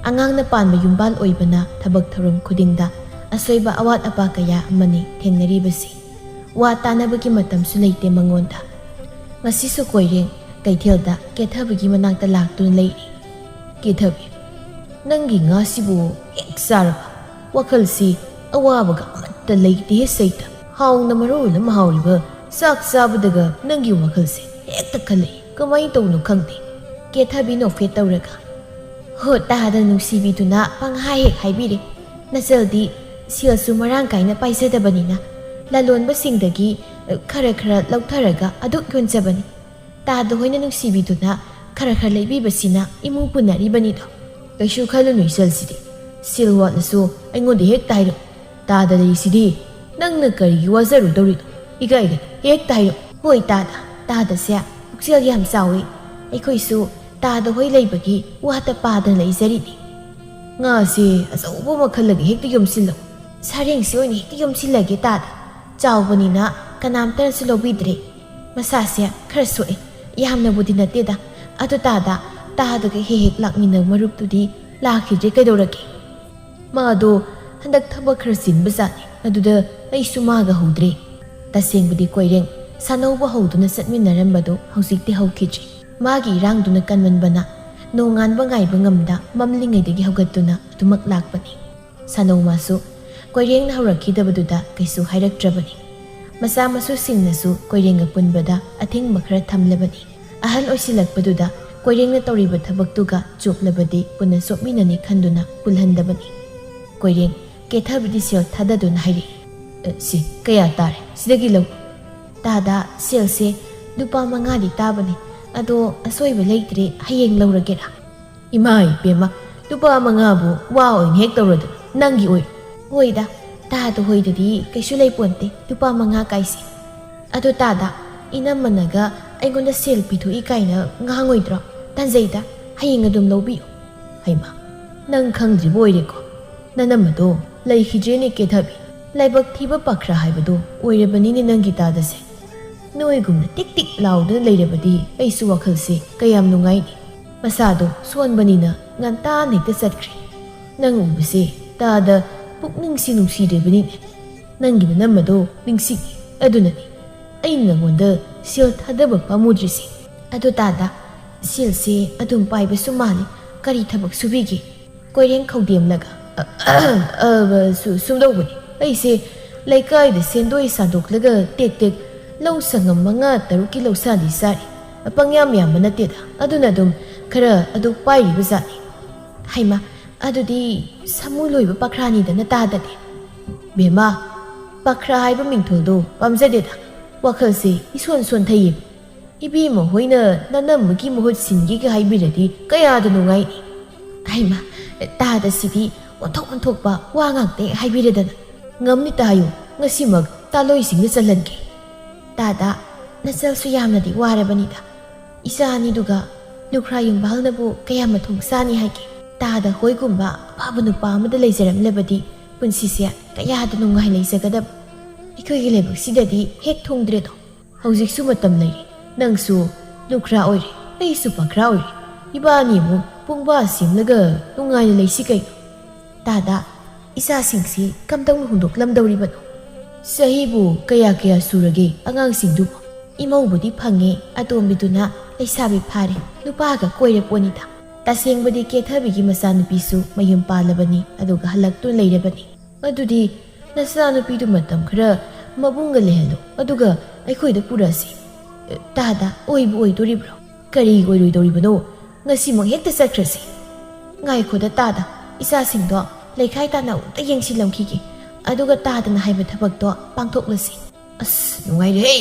ꯑꯉꯥꯡꯅ ꯄꯥꯟꯕ ꯌꯨꯝꯕꯥꯜ ꯑꯣꯏꯕꯅ ꯊꯕꯛ ꯊꯧꯔꯝ ꯈꯨꯗꯤꯡꯗ ꯑꯁꯣꯏꯕ ꯑꯋꯥꯠ ꯑꯄꯥ ꯀꯌꯥ ꯑꯃꯅꯤ ꯊꯦꯡꯅꯔꯤꯕꯁꯤ꯫ ꯋꯥ ꯇꯥꯅꯕꯒꯤ ꯃꯇꯝꯁꯨ ꯂꯩꯇꯦ ꯃꯉꯣꯟꯗ꯫ ꯉꯁꯤꯁꯨ ꯀꯣꯏꯔꯦꯡ ꯀꯩꯊꯦꯜꯗ ꯀꯦꯊꯕꯤꯒꯤ ꯃꯅꯥꯛꯇ ꯂꯥꯛꯇꯨꯅ ꯂꯩꯔꯤ꯫ ꯀꯦꯊꯕꯤ, ꯅꯪꯒꯤ ꯉꯥꯁꯤꯕꯨ ꯍꯦꯛ ꯆꯥꯔꯕ? ꯋꯥꯈꯜꯁꯤ ꯑꯋꯥꯕꯒ ꯑꯃꯠꯇ ꯂꯩꯇꯦ ꯁꯩꯇ꯫ ꯍꯥꯎꯅ ꯃꯔꯣꯜ ꯑꯃ ꯍꯥꯎꯔꯤꯕ ꯆꯥꯛ ꯆꯥꯕꯗꯒ ꯅꯪꯒꯤ ꯋꯥꯈꯜꯁꯦ ꯍꯦꯛꯇ ꯈꯜꯂꯛꯏ꯫ ꯀꯃꯥꯏꯅ ꯇꯧꯅꯣ ꯈꯪꯗꯦ꯫ ꯀꯦꯊꯕꯤ ꯅꯣꯛꯐꯦꯠ ꯇꯧꯔꯒ ꯍꯣ ꯇꯥꯗ ꯅꯨꯡꯁꯤꯕꯤꯗꯨꯅ ꯄꯪꯍꯥꯏ ꯍꯦꯛ ꯍꯥꯏꯕꯤꯔꯦ꯫ ꯅꯆꯜꯗꯤ ꯁꯦꯜꯁꯨ ꯃꯔꯥꯡ ꯀꯥꯏꯅ ꯄꯥꯏꯖꯗꯕꯅꯤꯅ ꯂꯂꯣꯟꯕꯁꯤꯡꯗꯒꯤ ꯈꯔ ꯂꯧꯊꯔꯒ ꯑꯗꯨꯛ ꯌꯣꯟꯖꯕꯅꯤ꯫ ꯇꯥꯗ ꯍꯣꯏꯅ ꯅꯨꯡꯁꯤꯕꯤꯗꯨꯅ ꯈꯔ ꯂꯩꯕꯤꯕꯁꯤꯅ ꯏꯃꯨꯡ ꯄꯨꯅꯔꯤꯕꯅꯤꯗꯣ꯫ ꯀꯩꯁꯨ ꯈꯜꯂꯨꯅꯨ ꯏꯆꯜꯁꯤꯗꯤ꯫ ꯁꯦꯜ ꯋꯥꯠꯂꯁꯨ ꯑꯩꯉꯣꯟꯗ ꯍꯦꯛꯇ ꯍꯥꯏꯔꯛꯎ꯫ ꯇꯥꯗ ꯂꯩꯔꯤꯁꯤꯗꯤ ꯅꯪꯅ ꯀꯔꯤꯒꯤ ꯋꯥꯖꯔꯨꯗꯧꯔꯤꯅꯣ? ꯏꯀꯥꯏꯒꯅꯨ ꯍꯦꯛꯇ ꯍꯥꯏꯔꯛꯎ꯫ ꯍꯣꯏ ꯇꯥꯗꯁꯦ ꯄꯨꯛꯆꯦꯜ ꯌꯥꯝ ꯆꯥꯎꯏ꯫ ꯑꯩꯈꯣꯏꯁꯨ ꯇꯥꯗ ꯍꯣꯏ ꯂꯩꯕꯒꯤ ꯋꯥꯇ ꯄꯥꯗꯅ ꯂꯩꯖꯔꯤꯅꯤ꯫ ꯉꯥꯁꯦ ꯑꯆꯧꯕ ꯑꯃ ꯈꯜꯂꯒ ꯍꯦꯛꯇ ꯌꯣꯝꯁꯤꯜꯂꯛꯎ꯫ ꯁꯔꯦꯡꯁꯤ ꯑꯣꯏꯅ ꯍꯦꯛꯇ ꯌꯣꯝꯁꯤꯜꯂꯒꯦ ꯇꯥꯗ꯫ ꯆꯥꯎꯕꯅꯤꯅ ꯀꯅꯥꯝꯇꯅꯁꯨ ꯂꯧꯕꯤꯗ꯭ꯔꯦ꯫ ꯃꯁꯥꯁꯦ ꯈꯔ ꯁꯣꯛꯑꯦ꯫ ꯌꯥꯝꯅꯕꯨꯗꯤ ꯅꯠꯇꯦꯗ꯫ ꯑꯗꯨ ꯇꯥꯗꯒ ꯍꯦꯛ ꯂꯥꯛꯃꯤꯟꯅꯕ ꯃꯔꯨꯞꯇꯨꯗꯤ ꯂꯥꯛꯈꯤꯗ꯭ꯔꯦ ꯀꯩꯗꯧꯔꯒꯦ? ꯃꯥꯗꯣ ꯍꯟꯗꯛ ꯊꯕꯛ ꯈꯔ ꯆꯤꯟꯕꯖꯥꯠꯅꯤ꯫ ꯑꯗꯨꯗ ꯑꯩꯁꯨ ꯃꯥꯒ ꯍꯧꯗ꯭ꯔꯦ꯫ ꯇꯁꯦꯡꯕꯗꯤ ꯀꯣꯏꯔꯦꯡ ꯁꯥꯅꯧꯕ ꯍꯧꯗꯨꯅ ꯆꯠꯃꯤꯟꯅꯔꯝꯕꯗꯣ ꯍꯧꯖꯤꯛꯇꯤ ꯍꯧꯈꯤꯗ꯭ꯔꯤ꯫ ꯃꯥꯒꯤ ꯏꯔꯥꯡꯗꯨꯅ ꯀꯟꯃꯟꯕꯅ ꯅꯣꯡꯉꯥꯟꯕ ꯉꯥꯏꯕ ꯉꯝꯗ ꯃꯝꯂꯤꯉꯩꯗꯒꯤ ꯍꯧꯒꯠꯇꯨꯅ ꯑꯗꯨꯃꯛ ꯂꯥꯛꯄꯅꯤ꯫ ꯁꯥꯅꯧ ꯃꯥꯁꯨ ꯀꯣꯏꯔꯦꯡꯅ ꯍꯧꯔꯛꯈꯤꯗꯕꯗꯨꯗ ꯀꯩꯁꯨ ꯍꯥꯏꯔꯛꯇ꯭ꯔꯕꯅꯤ꯫ ꯃꯆꯥ ꯃꯁꯨꯁꯤꯡꯅꯁꯨ ꯀꯣꯏꯔꯦꯡꯒ ꯄꯨꯟꯕꯗ ꯑꯊꯤꯡꯕ ꯈꯔ ꯊꯝꯂꯕꯅꯤ꯫ ꯑꯍꯜ ꯑꯣꯏꯁꯤꯜꯂꯛꯄꯗꯨꯗ ꯀꯣꯏꯔꯦꯡꯅ ꯇꯧꯔꯤꯕ ꯊꯕꯛꯇꯨꯒ ꯆꯣꯞꯂꯕꯗꯤ ꯄꯨꯟꯅ ꯆꯣꯞꯃꯤꯟꯅꯅꯤ ꯈꯟꯗꯨꯅ ꯄꯨꯜꯍꯟꯗꯕꯅꯤ꯫ ꯀꯣꯏꯔꯦꯡ ꯀꯦꯊꯕꯤꯗꯤ ꯁꯦꯜ ꯊꯥꯗꯗꯨꯅ ꯍꯥꯏꯔꯛꯏ꯫ ꯁꯤ ꯀꯌꯥ ꯇꯥꯔꯦ? ꯁꯤꯗꯒꯤ ꯂꯧ꯫ ꯇꯥꯗ ꯁꯦꯜꯁꯦ ꯂꯨꯄꯥ 5ꯗꯤ ꯇꯥꯕꯅꯤ꯫ ꯑꯗꯣ ꯑꯁꯣꯏꯕ ꯂꯩꯇ꯭ꯔꯦ, ꯍꯌꯦꯡ ꯂꯧꯔꯒꯦꯔꯥ? ꯏꯃꯥ ꯏꯄꯦꯝꯃ, ꯂꯨꯄꯥ 5ꯕꯨ ꯋꯥ ꯑꯣꯏꯅ ꯍꯦꯛ ꯇꯧꯔꯗꯅ ꯅꯪꯒꯤ ꯑꯣꯏꯔꯣ꯫ ꯍꯣꯏꯗ ꯇꯥꯗ ꯍꯣꯏꯗꯗꯤ ꯀꯩꯁꯨ ꯂꯩꯄꯣꯟꯇꯦ ꯂꯨꯄꯥ 5 ꯀꯥꯏꯁꯦ꯫ ꯑꯗꯣ ꯇꯥꯗ ꯏꯅꯝꯃꯅꯒ ꯑꯩꯉꯣꯟꯗ ꯁꯦꯜ ꯄꯤꯊꯣꯛꯏ ꯀꯥꯏꯅ ꯉꯥꯡꯉꯣꯏꯗ꯭ꯔꯣ? ꯇꯟꯖꯩꯗ, ꯍꯌꯦꯡ ꯑꯗꯨꯝ ꯂꯧꯕꯤꯌꯨ꯫ ꯍꯩꯃꯥ, ꯅꯪ ꯈꯪꯗ꯭ꯔꯤꯕ ꯑꯣꯏꯔꯦꯀꯣ? ꯅꯅꯝꯃꯗꯣ ꯂꯩꯈꯤꯗ꯭ꯔꯦꯅꯦ ꯀꯦꯊꯕꯤ꯫ ꯂꯥꯏꯕꯛ ꯊꯤꯕ ꯄꯥꯈ꯭ꯔ ꯍꯥꯏꯕꯗꯣ ꯑꯣꯏꯔꯕꯅꯤꯅꯦ ꯅꯪꯒꯤ ꯇꯥꯗꯁꯦ꯫ ꯅꯣꯏꯒꯨꯝꯅ ꯇꯤꯛ ꯇꯤꯛ ꯂꯥꯎꯗꯨꯅ ꯂꯩꯔꯕꯗꯤ ꯑꯩꯁꯨ ꯋꯥꯈꯜꯁꯦ ꯀꯌꯥꯝ ꯅꯨꯡꯉꯥꯏꯅꯤ. ꯃꯁꯥꯗꯣ ꯁꯣꯟꯕꯅꯤꯅ ꯉꯟꯇꯥꯅ ꯍꯦꯛꯇ ꯆꯠꯈ꯭ꯔꯦ. ꯅꯪ ꯎꯕꯁꯦ ꯇꯥꯗ ꯄꯨꯛꯅꯤꯡꯁꯤ ꯅꯨꯡꯁꯤꯗ꯭ꯔꯤꯕꯅꯤꯅꯦ. ꯅꯪꯒꯤ ꯅꯅꯝꯃꯗꯣ ꯅꯤꯡꯁꯤꯡꯉꯤ. ꯑꯗꯨꯅꯅꯤ ꯑꯩꯅ ꯅꯉꯣꯟꯗ ꯁꯦꯜ ꯊꯥꯗꯕ ꯄꯥꯝꯃꯨꯗ꯭ꯔꯤꯁꯦ. ꯑꯗꯣ ꯇꯥꯗ, ꯁꯦꯜꯁꯦ ꯑꯗꯨꯝ ꯄꯥꯏꯕꯁꯨ ꯃꯥꯜꯂꯤ. ꯀꯔꯤ ꯊꯕꯛ ꯁꯨꯕꯤꯒꯦ? ꯀꯣꯏꯔꯦꯡ ꯈꯧꯗꯦꯝꯂꯒ ꯁꯨꯝꯗꯧꯕꯅꯤ. ꯑꯩꯁꯦ ꯂꯩꯀꯥꯏꯗ ꯁꯦꯟꯗꯣꯏ ꯁꯥꯗꯣꯛꯂꯒ ꯇꯦꯛ ꯇꯦꯛ ꯂꯧ ꯁꯪꯉꯝ 5-6ꯀꯤ ꯂꯧꯁꯥꯟꯗꯤ ꯆꯥꯔꯤ. ꯄꯪꯌꯥꯝ ꯌꯥꯝꯕ ꯅꯠꯇꯦꯗ. ꯑꯗꯨꯅ ꯑꯗꯨꯝ ꯈꯔ ꯑꯗꯨ ꯄꯥꯏꯔꯤꯕ ꯖꯥꯠꯅꯤ. ꯍꯩꯃꯥ, ꯑꯗꯨꯗꯤ ꯁꯥꯃꯨ ꯂꯣꯏꯕ ꯄꯥꯈ꯭ꯔꯥꯅꯤꯗꯅ ꯇꯥꯗꯗꯤ. ꯕꯦꯝꯃ, ꯄꯥꯈ꯭ꯔꯥ ꯍꯥꯏꯕ ꯃꯤꯡꯊꯣꯜꯗꯣ ꯄꯥꯝꯖꯗꯦꯗ. ꯋꯥꯈꯜꯁꯦ ꯏꯁꯣꯟ ꯁꯣꯟꯊꯩꯌꯦꯕ. ꯏꯕꯦꯝꯃ ꯍꯣꯏꯅ ꯅꯅꯝꯃꯒꯤ ꯃꯍꯨꯠ ꯁꯤꯟꯒꯦꯒ ꯍꯥꯏꯕꯤꯔꯗꯤ ꯀꯌꯥꯗ ꯅꯨꯡꯉꯥꯏꯅꯤ. ꯍꯩꯃꯥ, ꯇꯥꯗꯁꯤꯗꯤ ꯑꯣꯟꯊꯣꯛꯄ ꯋꯥ ꯉꯥꯛꯇ ꯍꯥꯏꯕꯤꯔꯗꯅ. ꯉꯝꯅꯤ ꯇꯥꯌꯣ, ꯉꯁꯤꯃꯛ ꯇꯥꯂꯣꯏꯁꯤꯡꯗ ꯆꯜꯍꯟꯒꯦ. ꯇꯥꯗ, ꯅꯆꯜꯁꯨ ꯌꯥꯝꯅꯗꯤ ꯋꯥꯔꯕꯅꯤꯗ. ꯏꯆꯥ ꯑꯅꯤꯗꯨꯒ ꯂꯨꯈ꯭ꯔꯥ ꯌꯨꯝꯕꯥꯜꯅꯕꯨ ꯀꯌꯥ ꯃꯊꯣꯡ ꯆꯥꯅꯤ ꯍꯥꯏꯒꯦ. ꯇꯥꯗ ꯍꯣꯏꯒꯨꯝꯕ ꯑꯐꯕ ꯅꯨꯄꯥ ꯑꯃꯗ ꯂꯩꯖꯔꯝꯂꯕꯗꯤ ꯄꯨꯟꯁꯤꯁꯦ ꯀꯌꯥꯗ ꯅꯨꯡꯉꯥꯏ ꯂꯩꯖꯒꯗꯕ. ꯑꯩꯈꯣꯏꯒꯤ ꯂꯥꯏꯕꯛꯁꯤꯗꯗꯤ ꯍꯦꯛ ꯊꯨꯡꯗ꯭ꯔꯦꯗꯣ. ꯍꯧꯖꯤꯛꯁꯨ ꯃꯇꯝ ꯂꯩꯔꯤ. ꯅꯪꯁꯨ ꯂꯨꯈ꯭ꯔꯥ ꯑꯣꯏꯔꯦ, ꯑꯩꯁꯨ ꯄꯥꯈ꯭ꯔꯥ ꯑꯣꯏꯔꯦ. ꯏꯕꯥꯅꯤ ꯑꯃꯨꯛ ꯄꯨꯡꯕꯥ ꯁꯦꯝꯂꯒ ꯅꯨꯡꯉꯥꯏꯅ ꯂꯩꯁꯤ ꯀꯩꯅꯣ. ꯇꯥꯗ, ꯏꯆꯥꯁꯤꯡꯁꯤ ꯀꯝꯗꯧꯅ ꯍꯨꯟꯗꯣꯛꯂꯝꯗꯧꯔꯤꯕꯅꯣ? ꯆꯍꯤꯕꯨ ꯀꯌꯥ ꯁꯨꯔꯒꯦ ꯑꯉꯥꯡꯁꯤꯡꯗꯨꯕꯨ? ꯏꯃꯧꯕꯨꯗꯤ ꯐꯪꯉꯦ. ꯑꯇꯣꯝꯕꯤꯗꯨꯅ ꯂꯩꯁꯥꯕꯤ ꯐꯥꯔꯦ, ꯅꯨꯄꯥꯒ ꯀꯣꯏꯔꯄꯣꯠꯅꯤꯗ. ꯇꯁꯦꯡꯕꯗꯤ ꯀꯦꯊꯕꯤꯒꯤ ꯃꯆꯥꯅꯨꯄꯤꯁꯨ ꯃꯌꯨꯝ ꯄꯥꯜꯂꯕꯅꯤ, ꯑꯗꯨꯒ ꯍꯜꯂꯛꯇꯨꯅ ꯂꯩꯔꯕꯅꯤ. ꯑꯗꯨꯗꯤ ꯅꯆꯥꯅꯨꯄꯤꯗꯨ ꯃꯇꯝ ꯈꯔ ꯃꯕꯨꯡꯒ ꯂꯩꯍꯜꯂꯣ, ꯑꯗꯨꯒ ꯑꯩꯈꯣꯏꯗ ꯄꯨꯔꯛꯑꯁꯤ. ꯇꯥꯗ, ꯑꯣꯏꯕꯨ ꯑꯣꯏꯗꯣꯔꯤꯕ꯭ꯔꯣ? ꯀꯔꯤ ꯑꯣꯏꯔꯣꯏꯗꯧꯔꯤꯕꯅꯣ? ꯉꯁꯤꯃꯛ ꯍꯦꯛꯇ ꯆꯠꯈ꯭ꯔꯁꯤ. ꯉꯥꯏꯈꯣꯗ ꯇꯥꯗ, ꯏꯆꯥꯁꯤꯡꯗꯣ ꯂꯩꯈꯥꯏ ꯇꯥꯅ ꯑꯃꯨꯛꯇ ꯌꯦꯡꯁꯤꯜꯂꯝꯈꯤꯒꯦ. ꯑꯗꯨꯒ ꯇꯥꯗꯅ ꯍꯥꯏꯕ ꯊꯕꯛꯇꯣ ꯄꯥꯡꯊꯣꯛꯂꯁꯤ. ꯑꯁ, ꯅꯨꯡꯉꯥꯏꯔꯦꯍꯦ.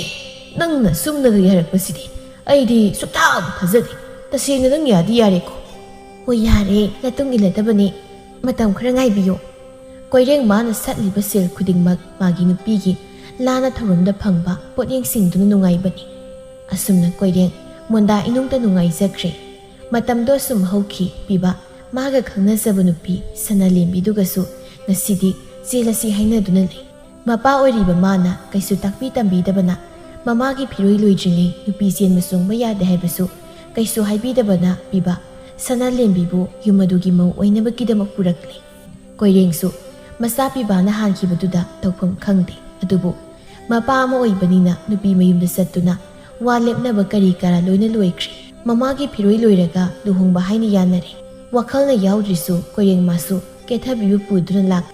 ꯅꯪꯅ ꯁꯨꯝꯅꯒ ꯌꯥꯔꯛꯄꯁꯤꯗꯤ ꯑꯩꯗꯤ ꯁꯨꯛꯊꯥꯕꯨ ꯊꯥꯖꯗꯦ. ꯇꯁꯦꯡꯅ ꯅꯪ ꯌꯥꯗꯤ ꯌꯥꯔꯦꯀꯣ. ꯍꯣꯏ ꯌꯥꯔꯦ, ꯃꯇꯨꯡ ꯏꯜꯂꯗꯕꯅꯤ. ꯃꯇꯝ ꯈꯔ ꯉꯥꯏꯕꯤꯌꯣ. ꯀꯣꯏꯔꯦꯡ ꯃꯥꯅ ꯁꯠꯂꯤꯕ ꯁꯦꯜ ꯈꯨꯗꯤꯡꯃꯛ ꯃꯥꯒꯤ ꯅꯨꯄꯤꯒꯤ ꯂꯥꯟꯅ ꯊꯧꯔꯝꯗ ꯐꯪꯕ ꯄꯣꯠꯌꯦꯡꯁꯤꯡꯗꯨꯅ ꯅꯨꯡꯉꯥꯏꯕꯅꯤ. ꯑꯁꯨꯝꯅ ꯀꯣꯏꯔꯦꯡ ꯃꯣꯟꯗꯥ ꯏꯅꯨꯡꯇ ꯅꯨꯡꯉꯥꯏꯖꯈ꯭ꯔꯦ. ꯃꯇꯝꯗꯣ ꯁꯨꯝ ꯍꯧꯈꯤ ꯄꯤꯕ ꯃꯥꯒ ꯈꯪꯅꯖꯕ ꯅꯨꯄꯤ ꯁꯅꯥꯂꯦꯝꯕꯤꯗꯨꯒꯁꯨ ꯉꯁꯤꯗꯤ ꯆꯦꯜꯂꯁꯤ ꯍꯥꯏꯅꯗꯨꯅ ꯂꯩ. ꯃꯄꯥ ꯑꯣꯏꯔꯤꯕ ꯃꯥꯅ ꯀꯩꯁꯨ ꯇꯥꯛꯄꯤ ꯇꯝꯕꯤꯗꯕꯅ ꯃꯃꯥꯒꯤ ꯐꯤꯔꯣꯏ ꯂꯣꯏꯗ꯭ꯔꯤꯉꯩ ꯅꯨꯄꯤ ꯆꯦꯟꯕ ꯆꯣꯡꯕ ꯌꯥꯗꯦ ꯍꯥꯏꯕꯁꯨ ꯀꯩꯁꯨ ꯍꯥꯏꯕꯤꯗꯕꯅ ꯄꯤꯕ ꯁꯅꯥꯂꯦꯝꯕꯤꯕꯨ ꯌꯨꯝ ꯑꯗꯨꯒꯤ ꯃꯧ ꯑꯣꯏꯅꯕꯒꯤꯗꯃꯛ ꯄꯨꯔꯛꯂꯦ. ꯀꯣꯏꯔꯦꯡꯁꯨ ꯃꯆꯥ ꯄꯤꯕꯥꯅ ꯍꯥꯟꯈꯤꯕꯗꯨꯗ ꯇꯧꯐꯝ ꯈꯪꯗꯦ. ꯑꯗꯨꯕꯨ ꯃꯄꯥ ꯑꯃ ꯑꯣꯏꯕꯅꯤꯅ ꯅꯨꯄꯤ ꯃꯌꯨꯝꯗ ꯆꯠꯇꯨꯅ ꯋꯥ ꯂꯦꯞꯅꯕ ꯀꯔꯤ ꯀꯔꯥ ꯂꯣꯏꯅ ꯂꯣꯏꯈ꯭ꯔꯦ. ꯃꯃꯥꯒꯤ ꯐꯤꯔꯣꯏ ꯂꯣꯏꯔꯒ ꯂꯨꯍꯣꯡꯕ ꯍꯥꯏꯅ ꯌꯥꯅꯔꯦ. ꯋꯥꯈꯜꯅ ꯌꯥꯎꯗ꯭ꯔꯤꯁꯨ ꯀꯣꯏꯔꯦꯡ ꯃꯥꯁꯨ ꯀꯦꯊꯕꯤꯕꯨ ꯄꯨꯗꯨꯅ ꯂꯥꯛ.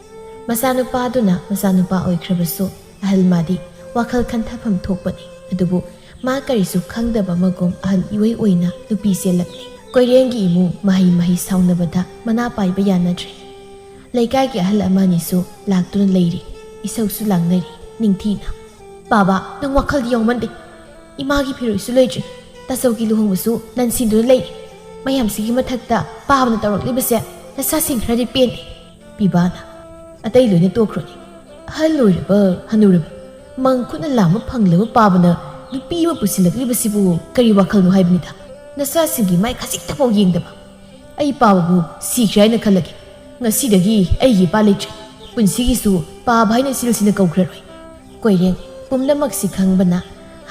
ꯃꯆꯥꯅꯨꯄꯥꯗꯨꯅ ꯃꯆꯥꯅꯨꯄꯥ ꯑꯣꯏꯈ꯭ꯔꯕꯁꯨ ꯑꯍꯜ ꯃꯥꯗꯤ ꯋꯥꯈꯜ ꯈꯟꯊꯐꯝ ꯊꯣꯛꯄꯅꯤ. ꯑꯗꯨꯕꯨ ꯃꯥ ꯀꯔꯤꯁꯨ ꯈꯪꯗꯕ ꯑꯃꯒꯨꯝ ꯑꯍꯜ ꯏꯑꯣꯏ ꯑꯣꯏꯅ ꯅꯨꯄꯤ ꯆꯦꯜꯂꯛꯂꯦ. ꯀꯣꯏꯔꯦꯡꯒꯤ ꯏꯃꯨꯡ ꯃꯍꯩ ꯁꯥꯎꯅꯕꯗ ꯃꯅꯥ ꯄꯥꯏꯕ ꯌꯥꯅꯗ꯭ꯔꯦ. ꯂꯩꯀꯥꯏꯒꯤ ꯑꯍꯜ ꯑꯃꯅꯤꯁꯨ ꯂꯥꯛꯇꯨꯅ ꯂꯩꯔꯤ. ꯏꯁꯧꯁꯨ ꯂꯥꯡꯅꯔꯤ ꯅꯤꯡꯊꯤꯅ. ꯕꯥꯕꯥ, ꯅꯪ ꯋꯥꯈꯜꯗꯤ ꯌꯥꯎꯃꯟꯗꯦ. ꯏꯃꯥꯒꯤ ꯐꯤꯔꯣꯏꯁꯨ ꯂꯣꯏꯗ꯭ꯔꯤ, ꯇꯥꯆꯧꯒꯤ ꯂꯨꯍꯣꯡꯕꯁꯨ ꯂꯟꯁꯤꯟꯗꯨꯅ ꯂꯩꯔꯤ. ꯃꯌꯥꯝꯁꯤꯒꯤ ꯃꯊꯛꯇ ꯄꯥꯕꯅ ꯇꯧꯔꯛꯂꯤꯕꯁꯦ ꯅꯆꯥꯁꯤꯡ ꯈꯔꯗꯤ ꯄꯦꯟꯗꯦ. ꯄꯤꯕꯥꯅ, ꯑꯇꯩ ꯂꯣꯏꯅ ꯇꯣꯛꯈ꯭ꯔꯣꯅꯤ. ꯑꯍꯜ ꯑꯣꯏꯔꯕ ꯍꯅꯨꯔꯕ ꯃꯪ ꯈꯨꯠꯅ ꯂꯥꯝꯕ ꯐꯪꯂꯕ ꯄꯥꯕꯅ ꯅꯨꯄꯤ ꯑꯃ ꯄꯨꯁꯤꯜꯂꯛꯂꯤꯕꯁꯤꯕꯨ ꯀꯔꯤ ꯋꯥꯈꯜꯅꯣ ꯍꯥꯏꯕꯅꯤꯗ. ꯅꯆꯥꯁꯤꯡꯒꯤ ꯃꯥꯏ ꯈꯖꯤꯛꯇꯐꯥꯎ ꯌꯦꯡꯗꯕ. ꯑꯩ ꯄꯥꯕꯕꯨ ꯁꯤꯈ꯭ꯔꯦ ꯍꯥꯏꯅ ꯈꯜꯂꯒꯦ. ꯉꯁꯤꯗꯒꯤ ꯑꯩꯒꯤ ꯏꯄꯥ ꯂꯩꯇ꯭ꯔꯦ. ꯄꯨꯟꯁꯤꯒꯤꯁꯨ ꯄꯥꯕ ꯍꯥꯏꯅ ꯏꯆꯤꯜꯁꯤꯅ ꯀꯧꯈ꯭ꯔꯔꯣꯏ. ꯀꯣꯏꯔꯦꯡ ꯄꯨꯝꯅꯃꯛꯁꯤ ꯈꯪꯕꯅ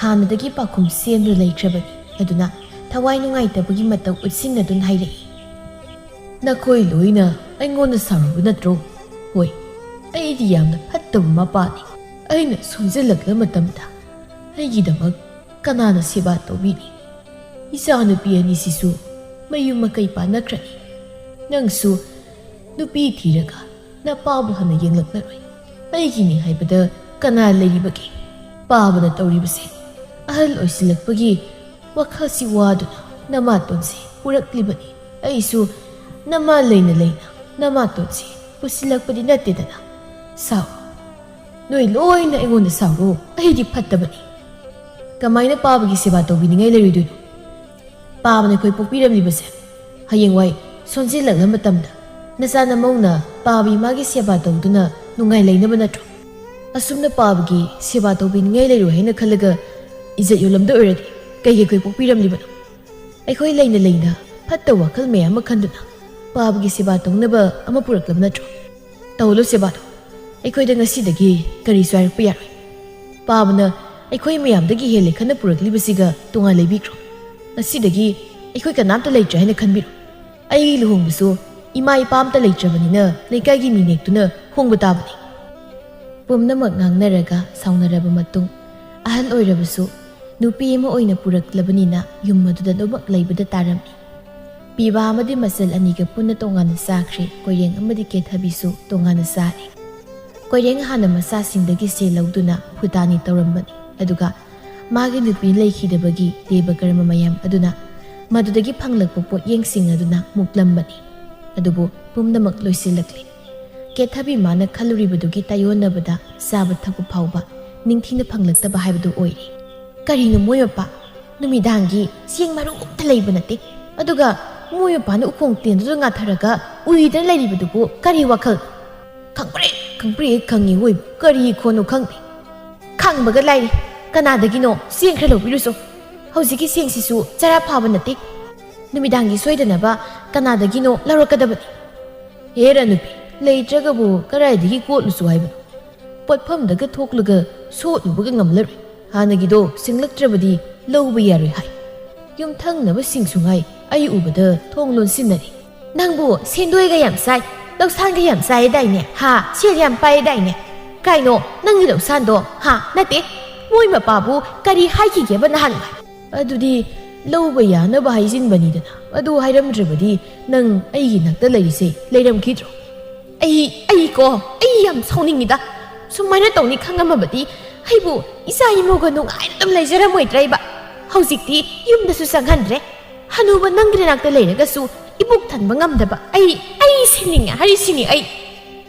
ꯍꯥꯟꯅꯗꯒꯤ ꯄꯥꯈꯨꯝ ꯁꯦꯝꯗꯨꯅ ꯂꯩꯈ꯭ꯔꯕꯅꯤ. ꯑꯗꯨꯅ ꯊꯋꯥꯏ ꯅꯨꯡꯉꯥꯏꯇꯕꯒꯤ ꯃꯇꯧ ꯎꯠꯁꯤꯟꯅꯗꯨꯅ ꯍꯥꯏꯔꯛꯏ. ꯅꯈꯣꯏ ꯂꯣꯏꯅ ꯑꯩꯉꯣꯟꯗ ꯁꯥꯎꯔꯨꯕ ꯅꯠꯇ꯭ꯔꯣ? ꯍꯣꯏ, ꯑꯩꯗꯤ ꯌꯥꯝꯅ ꯐꯠꯇꯕ ꯃꯄꯥꯅꯤ. ꯑꯩꯅ ꯁꯣꯟꯖꯜꯂꯛꯂ ꯃꯇꯝꯗ ꯑꯩꯒꯤꯗꯃꯛ ꯀꯅꯥꯅ ꯁꯦꯕꯥ ꯇꯧꯕꯤꯅꯤ? ꯏꯆꯥꯅꯨꯄꯤ ꯑꯅꯤꯁꯤꯁꯨ ꯃꯌꯨꯝ ꯃꯀꯩ ꯄꯥꯟꯅꯈ꯭ꯔꯅꯤ. ꯅꯪꯁꯨ ꯅꯨꯄꯤ ꯊꯤꯔꯒ ꯅꯄꯥꯕꯨ ꯍꯟꯅ ꯌꯦꯡꯂꯛꯂꯔꯣꯏ. ꯑꯩꯒꯤꯅꯤ ꯍꯥꯏꯕꯗ ꯀꯅꯥ ꯂꯩꯔꯤꯕꯒꯦ? ꯄꯥꯕꯅ ꯇꯧꯔꯤꯕꯁꯦ ꯑꯍꯜ ꯑꯣꯏꯁꯤꯜꯂꯛꯄꯒꯤ ꯋꯥꯈꯜꯁꯤ ꯋꯥꯗꯨꯅ ꯅꯃꯥꯇꯣꯟꯁꯦ ꯄꯨꯔꯛꯂꯤꯕꯅꯤ. ꯑꯩꯁꯨ ꯅꯃꯥ ꯂꯩꯅ ꯅꯃꯥꯇꯣꯟꯁꯦ ꯄꯨꯁꯤꯜꯂꯛꯄꯗꯤ ꯅꯠꯇꯦꯗꯅ. ꯁꯥꯎ, ꯅꯣꯏ ꯂꯣꯏꯅ ꯑꯩꯉꯣꯟꯗ ꯁꯥꯎꯔꯣ. ꯑꯩꯗꯤ ꯐꯠꯇꯕꯅꯤ. ꯀꯃꯥꯏꯅ ꯄꯥꯕꯒꯤ ꯁꯦꯕꯥ ꯇꯧꯕꯤꯅꯤꯡꯉꯥꯏ ꯂꯩꯔꯣꯏꯗꯣꯏꯅꯣ? ꯄꯥꯕꯅ ꯑꯩꯈꯣꯏ ꯄꯣꯛꯄꯤꯔꯝꯂꯤꯕꯁꯦ ꯍꯌꯦꯡꯋꯥꯏ ꯁꯣꯟꯖꯤꯜꯂꯛꯂ ꯃꯇꯝꯗ ꯅꯆꯥ ꯅꯃꯧꯅ ꯄꯥꯕ ꯏꯃꯥꯒꯤ ꯁꯦꯕꯥ ꯇꯧꯗꯨꯅ ꯅꯨꯡꯉꯥꯏ ꯂꯩꯅꯕ ꯅꯠꯇ꯭ꯔꯣ? ꯑꯁꯨꯝꯅ ꯄꯥꯕꯒꯤ ꯁꯦꯕꯥ ꯇꯧꯕꯤꯅꯤꯡꯉꯥꯏ ꯂꯩꯔꯣꯏ ꯍꯥꯏꯅ ꯈꯜꯂꯒ ꯏꯖꯠ ꯌꯣꯜꯂꯝꯗ ꯑꯣꯏꯔꯗꯤ ꯀꯩꯒꯤ ꯑꯩꯈꯣꯏ ꯄꯣꯛꯄꯤꯔꯝꯂꯤꯕꯅꯣ? ꯑꯩꯈꯣꯏ ꯂꯩꯅ ꯐꯠꯇꯕ ꯋꯥꯈꯜ ꯃꯌꯥꯝ ꯑꯃ ꯈꯟꯗꯨꯅ ꯄꯥꯕꯒꯤ ꯁꯦꯕꯥ ꯇꯧꯅꯕ ꯑꯃ ꯄꯨꯔꯛꯂꯕ ꯅꯠꯇ꯭ꯔꯣ? ꯇꯧꯍꯜꯂꯣ ꯁꯦꯕꯥꯗꯣ. ꯑꯩꯈꯣꯏꯗ ꯉꯁꯤꯗꯒꯤ ꯀꯔꯤꯁꯨ ꯍꯥꯏꯔꯛꯄ ꯌꯥꯔꯣꯏ. ꯄꯥꯕꯅ ꯑꯩꯈꯣꯏ ꯃꯌꯥꯝꯗꯒꯤ ꯍꯦꯜꯂꯦ ꯈꯟꯅ ꯄꯨꯔꯛꯂꯤꯕꯁꯤꯒ ꯇꯣꯉꯥꯟ ꯂꯩꯕꯤꯈ꯭ꯔꯣ ꯉꯁꯤꯗꯒꯤ ꯑꯩꯈꯣꯏ ꯀꯅꯥꯝꯇ ꯂꯩꯇ꯭ꯔꯦ ꯍꯥꯏꯅ ꯈꯟꯕꯤꯔꯣ ꯑꯩꯒꯤ ꯂꯨꯍꯣꯡꯕꯁꯨ ꯏꯃꯥ ꯏꯄꯥ ꯑꯝꯇ ꯂꯩꯇ꯭ꯔꯕꯅꯤꯅ ꯂꯩꯀꯥꯏꯒꯤ ꯃꯤꯅꯦꯛꯇꯨꯅ ꯍꯣꯡꯕ ꯇꯥꯕꯅꯤ ꯄꯨꯝꯅꯃꯛ ꯉꯥꯡꯅꯔꯒ ꯁꯥꯎꯅꯔꯕ ꯃꯇꯨꯡ ꯑꯍꯜ ꯑꯣꯏꯔꯕꯁꯨ ꯅꯨꯄꯤ ꯑꯃ ꯑꯣꯏꯅ ꯄꯨꯔꯛꯂꯕꯅꯤꯅ ꯌꯨꯝ ꯑꯗꯨꯗ ꯑꯗꯨꯃꯛ ꯂꯩꯕꯗ ꯇꯥꯔꯝꯃꯤ ꯄꯤꯕꯥ ꯑꯃꯗꯤ ꯃꯆꯜ ꯑꯅꯤꯒ ꯄꯨꯟꯅ ꯇꯣꯉꯥꯟꯅ ꯆꯥꯈ꯭ꯔꯦ ꯀꯣꯏꯔꯦꯡ ꯑꯃꯗꯤ ꯀꯦꯊꯕꯤꯁꯨ ꯇꯣꯉꯥꯟꯅ ꯆꯥꯔꯤ ꯀꯣꯏꯔꯦꯡ ꯍꯥꯟꯅ ꯃꯆꯥꯁꯤꯡꯗꯒꯤ ꯁꯦꯜ ꯂꯧꯗꯨꯅ ꯐꯨꯇꯥꯅꯤ ꯇꯧꯔꯝꯕꯅꯤ ꯑꯗꯨꯒ ꯃꯥꯒꯤ ꯅꯨꯄꯤ ꯂꯩꯈꯤꯗꯕꯒꯤ ꯗꯦꯕ ꯀꯔꯃ ꯃꯌꯥꯝ ꯑꯗꯨꯅ ꯃꯗꯨꯗꯒꯤ ꯐꯪꯂꯛꯄ ꯄꯣꯠꯌꯦꯡꯁꯤꯡ ꯑꯗꯨꯅ ꯃꯨꯛꯂꯝꯕꯅꯤ ꯑꯗꯨꯕꯨ ꯄꯨꯝꯅꯃꯛ ꯂꯣꯏꯁꯤꯜꯂꯛꯂꯤ ꯀꯦꯊꯕꯤ ꯃꯥꯅ ꯈꯜꯂꯨꯔꯤꯕꯗꯨꯒꯤ ꯇꯥꯌꯣꯟꯅꯕꯗ ꯆꯥꯕ ꯊꯛꯄ ꯐꯥꯎꯕ ꯅꯤꯡꯊꯤꯅ ꯐꯪꯂꯛꯇꯕ ꯍꯥꯏꯕꯗꯨ ꯑꯣꯏꯔꯤ ꯀꯔꯤꯅꯣ ꯃꯣꯏ ꯃꯄꯥ ꯅꯨꯃꯤꯗꯥꯡꯒꯤ ꯆꯦꯡ ꯃꯔꯨ ꯑꯝꯇ ꯂꯩꯕ ꯅꯠꯇꯦ ꯑꯗꯨꯒ ꯃꯣꯏ ꯃꯄꯥꯅ ꯎꯈꯣꯡ ꯇꯦꯟꯗꯨꯗ ꯉꯥꯊꯔꯒ ꯎꯏꯗꯅ ꯂꯩꯔꯤꯕꯗꯨꯕꯨ ꯀꯔꯤ ꯋꯥꯈꯜ ꯈꯪꯄ꯭ꯔꯦ ꯈꯪꯉꯤ ꯍꯣꯏꯕ ꯀꯔꯤ ꯈꯣꯟꯅꯣ ꯈꯪꯗꯦ ꯈꯪꯕꯒ ꯂꯥꯏꯔꯤ ꯀꯅꯥꯗꯒꯤꯅꯣ ꯆꯦꯡ ꯈꯔ ꯂꯧꯕꯤꯔꯨꯁꯣ ꯍꯧꯖꯤꯛꯀꯤ ꯆꯦꯡꯁꯤꯁꯨ ꯆꯔꯥ ꯐꯥꯕ ꯅꯠꯇꯦ ꯅꯨꯃꯤꯗꯥꯡꯒꯤ ꯁꯣꯏꯗꯅꯕ ꯀꯅꯥꯗꯒꯤꯅꯣ ꯂꯧꯔꯛꯀꯗꯕꯅꯤ ꯍꯦꯔ ꯅꯨꯄꯤ ꯂꯩꯇ꯭ꯔꯒꯕꯨ ꯀꯔꯥꯏꯗꯒꯤ ꯀꯣꯠꯂꯨꯁꯨ ꯍꯥꯏꯕꯅꯣ ꯄꯣꯠꯐꯝꯗꯒ ꯊꯣꯛꯂꯒ ꯁꯣꯠꯂꯨꯕꯒ ꯉꯝꯂꯔꯣꯏ ꯍꯥꯟꯅꯒꯤꯗꯣ ꯁꯤꯡꯂꯛꯇ꯭ꯔꯕꯗꯤ ꯂꯧꯕ ꯌꯥꯔꯣꯏ ꯍꯥꯏ ꯌꯨꯝꯊꯪꯅꯕꯁꯤꯡꯁꯨ ꯉꯥꯏ ꯑꯩ ꯎꯕꯗ ꯊꯣꯡ ꯂꯣꯟꯁꯤꯟꯅꯔꯤ ꯅꯪꯕꯨ ꯁꯦꯟꯗꯣꯏꯒ ꯌꯥꯝ ꯆꯥꯏ ꯂꯧꯁꯥꯟꯒ ꯌꯥꯝ ꯆꯥꯏꯗꯥꯏꯅꯦ ꯍꯥ ꯁꯦꯜ ꯌꯥꯝ ꯄꯥꯏꯗꯥꯏꯅꯦ ꯀꯥꯏꯅꯣ ꯅꯪꯒꯤ ꯂꯧꯁꯥꯟꯗꯣ ꯍꯥ ꯅꯠꯇꯦ ꯃꯣꯏ ꯃꯄꯥꯕꯨ ꯀꯔꯤ ꯍꯥꯏꯈꯤꯒꯦꯕ ꯅꯍꯥꯟꯋꯥꯏ ꯑꯗꯨꯗꯤ ꯂꯧꯕ ꯌꯥꯅꯕ ꯍꯥꯏꯖꯤꯟꯕꯅꯤꯗꯅ ꯑꯗꯨ ꯍꯥꯏꯔꯝꯗ꯭ꯔꯕꯗꯤ ꯅꯪ ꯑꯩꯒꯤ ꯅꯥꯛꯇ ꯂꯩꯔꯤꯁꯦ ꯂꯩꯔꯝꯈꯤꯗ꯭ꯔꯣ ꯑꯩ ꯌꯥꯝ ꯁꯥꯎꯅꯤꯡꯉꯤꯗ ꯁꯨꯃꯥꯏꯅ ꯇꯧꯅꯤ ꯈꯪꯉꯝꯃꯕꯗꯤ ꯑꯩꯕꯨ ꯏꯆꯥ ꯏꯃꯧꯒ ꯅꯨꯡꯉꯥꯏꯅ ꯑꯗꯨꯝ ꯂꯩꯖꯔꯝꯃꯣꯏꯗ꯭ꯔꯩꯕ ꯍꯧꯖꯤꯛꯇꯤ ꯌꯨꯝꯗꯁꯨ ꯆꯪꯍꯟꯗ꯭ꯔꯦ ꯍꯅꯨꯕ ꯅꯪꯒꯤ ꯅꯥꯛꯇ ꯂꯩꯔꯒꯁꯨ ꯏꯕꯨꯛ ꯊꯟꯕ ꯉꯝꯗꯕ ꯑꯩ ꯁꯤꯅꯤꯡꯉꯦ ꯍꯥꯏꯔꯤꯁꯤꯅꯤ ꯑꯩ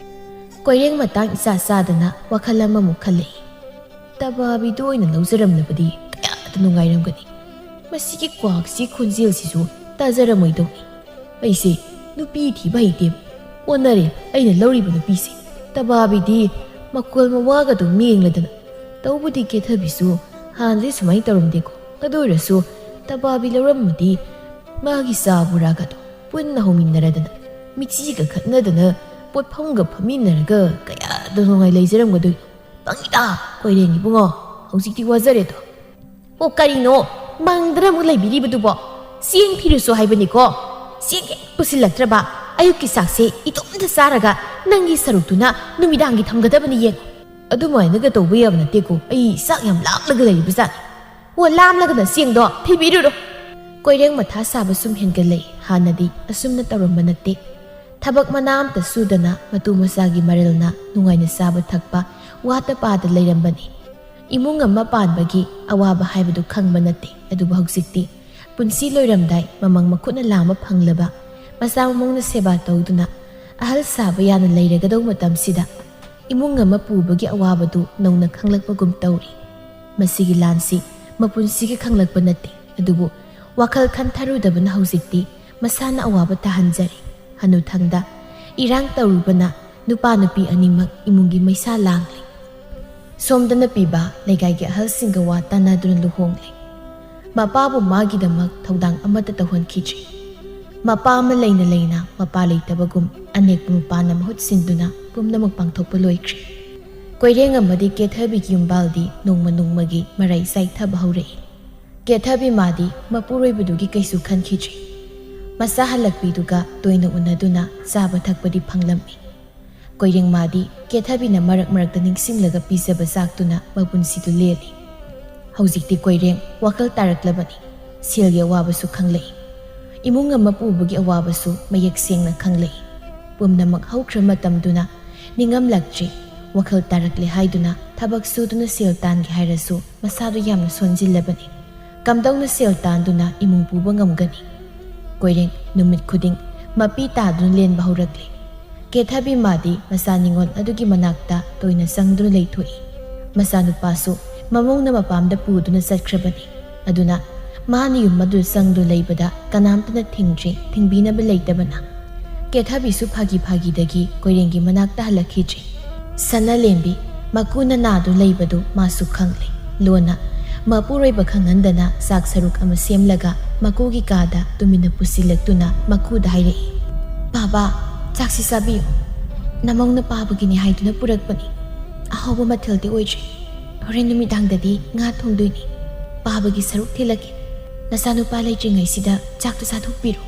ꯀꯣꯏꯔꯦꯡ ꯃꯇꯥꯡ ꯏꯆꯥ ꯆꯥꯗꯅ ꯋꯥꯈꯜ ꯑꯃꯃꯨꯛ ꯈꯜꯂꯛꯏ ꯇꯕꯥꯕꯤꯗꯣ ꯑꯣꯏꯅ ꯂꯧꯖꯔꯝꯂꯕꯗꯤ ꯀꯌꯥꯗ ꯅꯨꯡꯉꯥꯏꯔꯝꯒꯅꯤ ꯃꯁꯤꯒꯤ ꯀ꯭ꯋꯥꯛꯁꯤ ꯈꯣꯟꯖꯦꯜꯁꯤꯁꯨ ꯇꯥꯖꯔꯝꯃꯣꯏꯗꯧꯅꯤ ꯑꯩꯁꯦ ꯅꯨꯄꯤ ꯊꯤꯕ ꯍꯩꯇꯦꯕ ꯑꯣꯟꯅꯔꯦ ꯑꯩꯅ ꯂꯧꯔꯤꯕ ꯅꯨꯄꯤꯁꯦ ꯇꯕꯥꯕꯤꯗꯤ ꯃꯀꯣꯜ ꯃꯋꯥꯒꯗꯣ ꯃꯦꯡꯂꯗꯅ ꯇꯧꯕꯗꯤ ꯀꯦꯊꯕꯤꯁꯨ ꯍꯥꯟꯅꯗꯤ ꯁꯨꯃꯥꯏꯅ ꯇꯧꯔꯝꯗꯦꯀꯣ ꯑꯗꯨ ꯑꯣꯏꯔꯁꯨ ꯇꯕꯥꯕꯤ ꯂꯧꯔꯝꯃꯗꯤ ꯃꯥꯒꯤ ꯆꯥ ꯕꯣꯔꯥꯒꯗꯣ ꯄꯨꯟꯅ ꯍꯧꯃꯤꯟꯅꯔꯗꯅ ꯃꯤꯆꯤꯒ ꯈꯠꯅꯗꯅ ꯄꯣꯠꯐꯝꯒ ꯐꯝꯃꯤꯟꯅꯔꯒ ꯀꯌꯥꯗ ꯅꯨꯡꯉꯥꯏ ꯂꯩꯖꯔꯝꯒꯗꯣꯏꯅꯣ ꯄꯪꯏꯗ ꯀꯣꯏꯔꯦꯡ ꯏꯕꯨꯡꯉꯣ ꯍꯧꯖꯤꯛꯇꯤ ꯋꯥꯖꯔꯦꯗꯣ ꯑꯣ ꯀꯔꯤꯅꯣ ꯃꯪꯗꯅ ꯑꯃꯨꯛ ꯂꯩꯕꯤꯔꯤꯕꯗꯨꯕꯣ ꯆꯦꯡ ꯊꯤꯔꯨꯁꯣ ꯍꯥꯏꯕꯅꯤꯀꯣ ꯆꯦꯡ ꯍꯦꯛ ꯄꯨꯁꯤꯜꯂꯛꯇ꯭ꯔꯕ ꯑꯌꯨꯛꯀꯤ ꯆꯥꯛꯁꯦ ꯏꯇꯣꯝꯇ ꯆꯥꯔꯒ ꯅꯪꯒꯤ ꯁꯔꯨꯛꯇꯨꯅ ꯅꯨꯃꯤꯗꯥꯡꯒꯤ ꯊꯝꯒꯗꯕꯅꯤ ꯌꯦꯡꯉꯣ ꯑꯗꯨꯃꯥꯏꯅꯒ ꯇꯧꯕ ꯌꯥꯕ ꯅꯠꯇꯦꯀꯣ ꯑꯩ ꯆꯥꯛ ꯌꯥꯝ ꯂꯥꯝꯂꯒ ꯂꯩꯔꯤꯕꯖꯥꯠꯅꯤ ꯑꯣ ꯂꯥꯝꯂꯒꯅ ꯆꯦꯡꯗꯣ ꯊꯤꯕꯤꯔꯨꯔꯣ ꯀꯣꯏꯔꯦꯡ ꯃꯊꯥ ꯁꯥꯕ ꯁꯨꯝ ꯍꯦꯟꯒꯠꯂꯛꯏ ꯍꯥꯟꯅꯗꯤ ꯑꯁꯨꯝꯅ ꯇꯧꯔꯝꯕ ꯅꯠꯇꯦ ꯊꯕꯛ ꯃꯅꯥ ꯑꯝꯇ ꯁꯨꯗꯅ ꯃꯇꯨ ꯃꯆꯥꯒꯤ ꯃꯔꯜꯅ ꯅꯨꯡꯉꯥꯏꯅ ꯆꯥꯕ ꯊꯛꯄ ꯋꯥꯠꯇ ꯄꯥꯗ ꯂꯩꯔꯝꯕꯅꯤ ꯏꯃꯨꯡ ꯑꯃ ꯄꯥꯟꯕꯒꯤ ꯑꯋꯥꯕ ꯍꯥꯏꯕꯗꯨ ꯈꯪꯕ ꯅꯠꯇꯦ ꯑꯗꯨꯕꯨ ꯍꯧꯖꯤꯛꯇꯤ ꯄꯨꯟꯁꯤ ꯂꯣꯏꯔꯝꯗꯥꯏ ꯃꯃꯪ ꯃꯈꯨꯠꯅ ꯂꯥꯝꯕ ꯐꯪꯂꯕ ꯃꯆꯥ ꯃꯃꯧꯅ ꯁꯦꯕꯥ ꯇꯧꯗꯨꯅ ꯑꯍꯜ ꯁꯥꯕ ꯌꯥꯅ ꯂꯩꯔꯒꯗꯧ ꯃꯇꯝꯁꯤꯗ ꯏꯃꯨꯡ ꯑꯃ ꯄꯨꯕꯒꯤ ꯑꯋꯥꯕꯗꯨ ꯅꯧꯅ ꯈꯪꯂꯛꯄꯒꯨꯝ ꯇꯧꯔꯤ ꯃꯁꯤꯒꯤ ꯂꯥꯟꯁꯤ ꯃꯄꯨꯟꯁꯤꯒꯤ ꯈꯪꯂꯛꯄ ꯅꯠꯇꯦ ꯑꯗꯨꯕꯨ ꯋꯥꯈꯜ ꯈꯟꯊꯔꯨꯗꯕꯅ ꯍꯧꯖꯤꯛꯇꯤ ꯃꯁꯥꯅ ꯑꯋꯥꯕ ꯇꯥꯍꯟꯖꯔꯤ ꯍꯅꯨꯊꯪꯗ ꯏꯔꯥꯡ ꯇꯧꯔꯨꯕꯅ ꯅꯨꯄꯥ ꯅꯨꯄꯤ ꯑꯅꯤꯃꯛ ꯏꯃꯨꯡꯒꯤ ꯃꯩꯁꯥ ꯂꯥꯡꯂꯤ ꯁꯣꯝꯗꯅ ꯄꯤꯕ ꯂꯩꯀꯥꯏꯒꯤ ꯑꯍꯜꯁꯤꯡꯒ ꯋꯥ ꯇꯥꯟꯅꯗꯨꯅ ꯂꯨꯍꯣꯡꯂꯤ ꯃꯄꯥꯕꯨ ꯃꯥꯒꯤꯗꯃꯛ ꯊꯧꯗꯥꯡ ꯑꯃꯠꯇ ꯇꯧꯍꯟꯈꯤꯗ꯭ꯔꯤ ꯃꯄꯥ ꯑꯃ ꯂꯩꯅ ꯂꯩꯅ ꯃꯄꯥ ꯂꯩꯇꯕꯒꯨꯝ ꯑꯅꯦꯛꯄ ꯃꯄꯥꯅ ꯃꯍꯨꯠ ꯁꯤꯟꯗꯨꯅ ꯄꯨꯝꯅꯃꯛ ꯄꯥꯡꯊꯣꯛꯄ ꯂꯣꯏꯈ꯭ꯔꯦ ꯀꯣꯏꯔꯦꯡ ꯑꯃꯗꯤ ꯀꯦꯊꯕꯤꯒꯤ ꯌꯨꯝꯕꯥꯜꯗꯤ ꯅꯣꯡꯃ ꯅꯣꯡꯃꯒꯤ ꯃꯔꯩ ꯆꯥꯏꯊꯕ ꯍꯧꯔꯛꯏ ꯀꯦꯊꯕꯤ ꯃꯥꯗꯤ ꯃꯄꯨꯔꯣꯏꯕꯗꯨꯒꯤ ꯀꯩꯁꯨ ꯈꯟꯈꯤꯗ꯭ꯔꯤ ꯃꯆꯥ ꯍꯜꯂꯛꯄꯤꯗꯨꯒ ꯇꯣꯏꯅ ꯎꯅꯗꯨꯅ ꯆꯥꯕ ꯊꯛꯄꯗꯤ ꯐꯪꯂꯝꯃꯤ ꯀꯣꯏꯔꯦꯡ ꯃꯥꯗꯤ ꯀꯦꯊꯕꯤꯅ ꯃꯔꯛ ꯃꯔꯛꯇ ꯅꯤꯡꯁꯤꯡꯂꯒ ꯄꯤꯖꯕ ꯆꯥꯛꯇꯨꯅ ꯃꯄꯨꯟꯁꯤꯗꯨ ꯂꯦꯜꯂꯤ ꯍꯧꯖꯤꯛꯇꯤ ꯀꯣꯏꯔꯦꯡ ꯋꯥꯈꯜ ꯇꯥꯔꯛꯂꯕꯅꯤ ꯁꯦꯜꯒꯤ ꯑꯋꯥꯕꯁꯨ ꯈꯪꯂꯛꯏ ꯏꯃꯨꯡ ꯑꯃ ꯄꯨꯕꯒꯤ ꯑꯋꯥꯕꯁꯨ ꯃꯌꯦꯛ ꯁꯦꯡꯅ ꯈꯪꯂꯛꯏ ꯄꯨꯝꯅꯃꯛ ꯍꯧꯈ꯭ꯔ ꯃꯇꯝꯗꯨꯅ ꯅꯤꯡꯉꯝꯂꯛꯇ꯭ꯔꯤ ꯋꯥꯈꯜ ꯇꯥꯔꯛꯂꯦ ꯍꯥꯏꯗꯨꯅ ꯊꯕꯛ ꯁꯨꯗꯨꯅ ꯁꯦꯜ ꯇꯥꯟꯒꯦ ꯍꯥꯏꯔꯁꯨ ꯃꯁꯥꯗꯨ ꯌꯥꯝꯅ ꯁꯣꯟꯖꯤꯜꯂꯕꯅꯤ ꯀꯝꯗꯧꯅ ꯁꯦꯜ ꯇꯥꯟꯗꯨꯅ ꯏꯃꯨꯡ ꯄꯨꯕ ꯉꯝꯒꯅꯤ ꯀꯣꯏꯔꯦꯡ ꯅꯨꯃꯤꯠ ꯈꯨꯗꯤꯡ ꯃꯄꯤ ꯇꯥꯗꯨꯅ ꯂꯦꯟꯕ ꯍꯧꯔꯛꯂꯤ ꯀꯦꯊꯕꯤ ꯃꯥꯗꯤ ꯃꯆꯥ ꯅꯤꯉꯣꯜ ꯑꯗꯨꯒꯤ ꯃꯅꯥꯛꯇ ꯇꯣꯏꯅ ꯆꯪꯗꯨꯅ ꯂꯩꯊꯣꯛꯏ ꯃꯆꯥꯅꯨꯄꯥꯁꯨ ꯃꯃꯧꯅ ꯃꯄꯥꯝꯗ ꯄꯨꯗꯨꯅ ꯆꯠꯈ꯭ꯔꯕꯅꯤ ꯑꯗꯨꯅ ꯃꯥꯅ ꯌꯨꯝ ꯑꯗꯨ ꯆꯪꯗꯨ ꯂꯩꯕꯗ ꯀꯅꯥꯝꯇꯅ ꯊꯤꯡꯕꯤꯅꯕ ꯂꯩꯇꯕꯅ ꯀꯦꯊꯕꯤꯁꯨ ꯐꯥꯒꯤꯗꯒꯤ ꯀꯣꯏꯔꯦꯡꯒꯤ ꯃꯅꯥꯛꯇ ꯍꯜꯂꯛꯈꯤꯗ꯭ꯔꯤ ꯁꯅꯥ ꯂꯦꯝꯕꯤ ꯃꯀꯨꯅ ꯅꯥꯗꯨ ꯂꯩꯕꯗꯨ ꯃꯥꯁꯨ ꯈꯪꯂꯤ ꯂꯣꯟꯅ ꯃꯄꯨꯔꯣꯏꯕ ꯈꯪꯍꯟꯗꯅ ꯆꯥꯛ ꯁꯔꯨꯛ ꯑꯃ ꯁꯦꯝꯂꯒ ꯃꯀꯨꯒꯤ ꯀꯥꯗ ꯇꯨꯃꯤꯟꯅ ꯄꯨꯁꯤꯜꯂꯛꯇꯨꯅ ꯃꯀꯨꯗ ꯍꯥꯏꯔꯛꯏ ꯕꯥꯕꯥ ꯆꯥꯛꯁꯤ ꯆꯥꯕꯤꯌꯨ ꯅꯃꯧꯅ ꯄꯥꯕꯒꯤꯅꯤ ꯍꯥꯏꯗꯨꯅ ꯄꯨꯔꯛꯄꯅꯤ ꯑꯍꯥꯎꯕ ꯃꯊꯦꯜꯗꯤ ꯑꯣꯏꯗ꯭ꯔꯤ ꯍꯣꯔꯦꯟ ꯅꯨꯃꯤꯗꯥꯡꯗꯗꯤ ꯉꯥ ꯊꯣꯡꯗꯣꯏꯅꯤ ꯄꯥꯕꯒꯤ ꯁꯔꯨꯛ ꯊꯤꯜꯂꯛꯀꯦ ꯅꯆꯥꯅꯨꯄꯥ ꯂꯩꯇ꯭ꯔꯤꯉꯩꯁꯤꯗ ꯆꯥꯛꯇꯨ ꯆꯥꯊꯣꯛꯄꯤꯔꯣ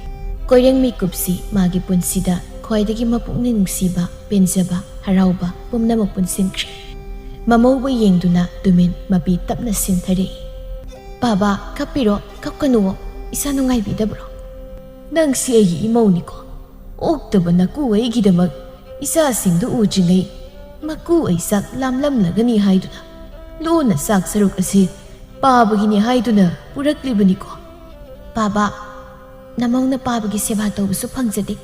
ꯀꯣꯏꯔꯦꯡ ꯃꯤꯀꯨꯞꯁꯤ ꯃꯥꯒꯤ ꯄꯨꯟꯁꯤꯗ ꯈ꯭ꯋꯥꯏꯗꯒꯤ ꯃꯄꯨꯛꯅꯤꯡ ꯅꯨꯡꯁꯤꯕ ꯄꯦꯟꯖꯕ ꯍꯔꯥꯎꯕ ꯄꯨꯝꯅꯃꯛ ꯄꯨꯟꯁꯤꯟꯈ꯭ꯔꯦ ꯃꯃꯧꯕꯨ ꯌꯦꯡꯗꯨꯅ ꯇꯨꯃꯤꯟ ꯃꯄꯤ ꯇꯞꯅ ꯁꯤꯟꯊꯔꯛꯏ ꯄꯥꯕ ꯀꯞꯄꯤꯔꯣ ꯀꯞꯀꯅꯨꯋꯣ ꯏꯁꯥ ꯅꯨꯡꯉꯥꯏꯕꯤꯗꯕ꯭ꯔꯣ ꯅꯪꯁꯤ ꯑꯩꯒꯤ ꯏꯃꯧꯅꯤꯀꯣ ꯑꯣꯛꯇꯕ ꯅꯀꯨ ꯑꯩꯒꯤꯗꯃꯛ ꯏꯆꯥꯁꯤꯡꯗꯨ ꯎꯗ꯭ꯔꯤꯉꯩ ꯃꯀꯨ ꯑꯩ ꯆꯥꯛ ꯂꯥꯝꯂꯝꯂꯒꯅꯤ ꯍꯥꯏꯗꯨꯅ ꯂꯣꯟꯅ ꯆꯥꯛ ꯁꯔꯨꯛ ꯑꯁꯤ ꯄꯥꯕꯒꯤꯅꯤ ꯍꯥꯏꯗꯨꯅ ꯄꯨꯔꯛꯂꯤꯕꯅꯤꯀꯣ ꯄꯥꯕ ꯅꯃꯧꯅ ꯄꯥꯕꯒꯤ ꯁꯦꯕꯥ ꯇꯧꯕꯁꯨ ꯐꯪꯖꯗꯦ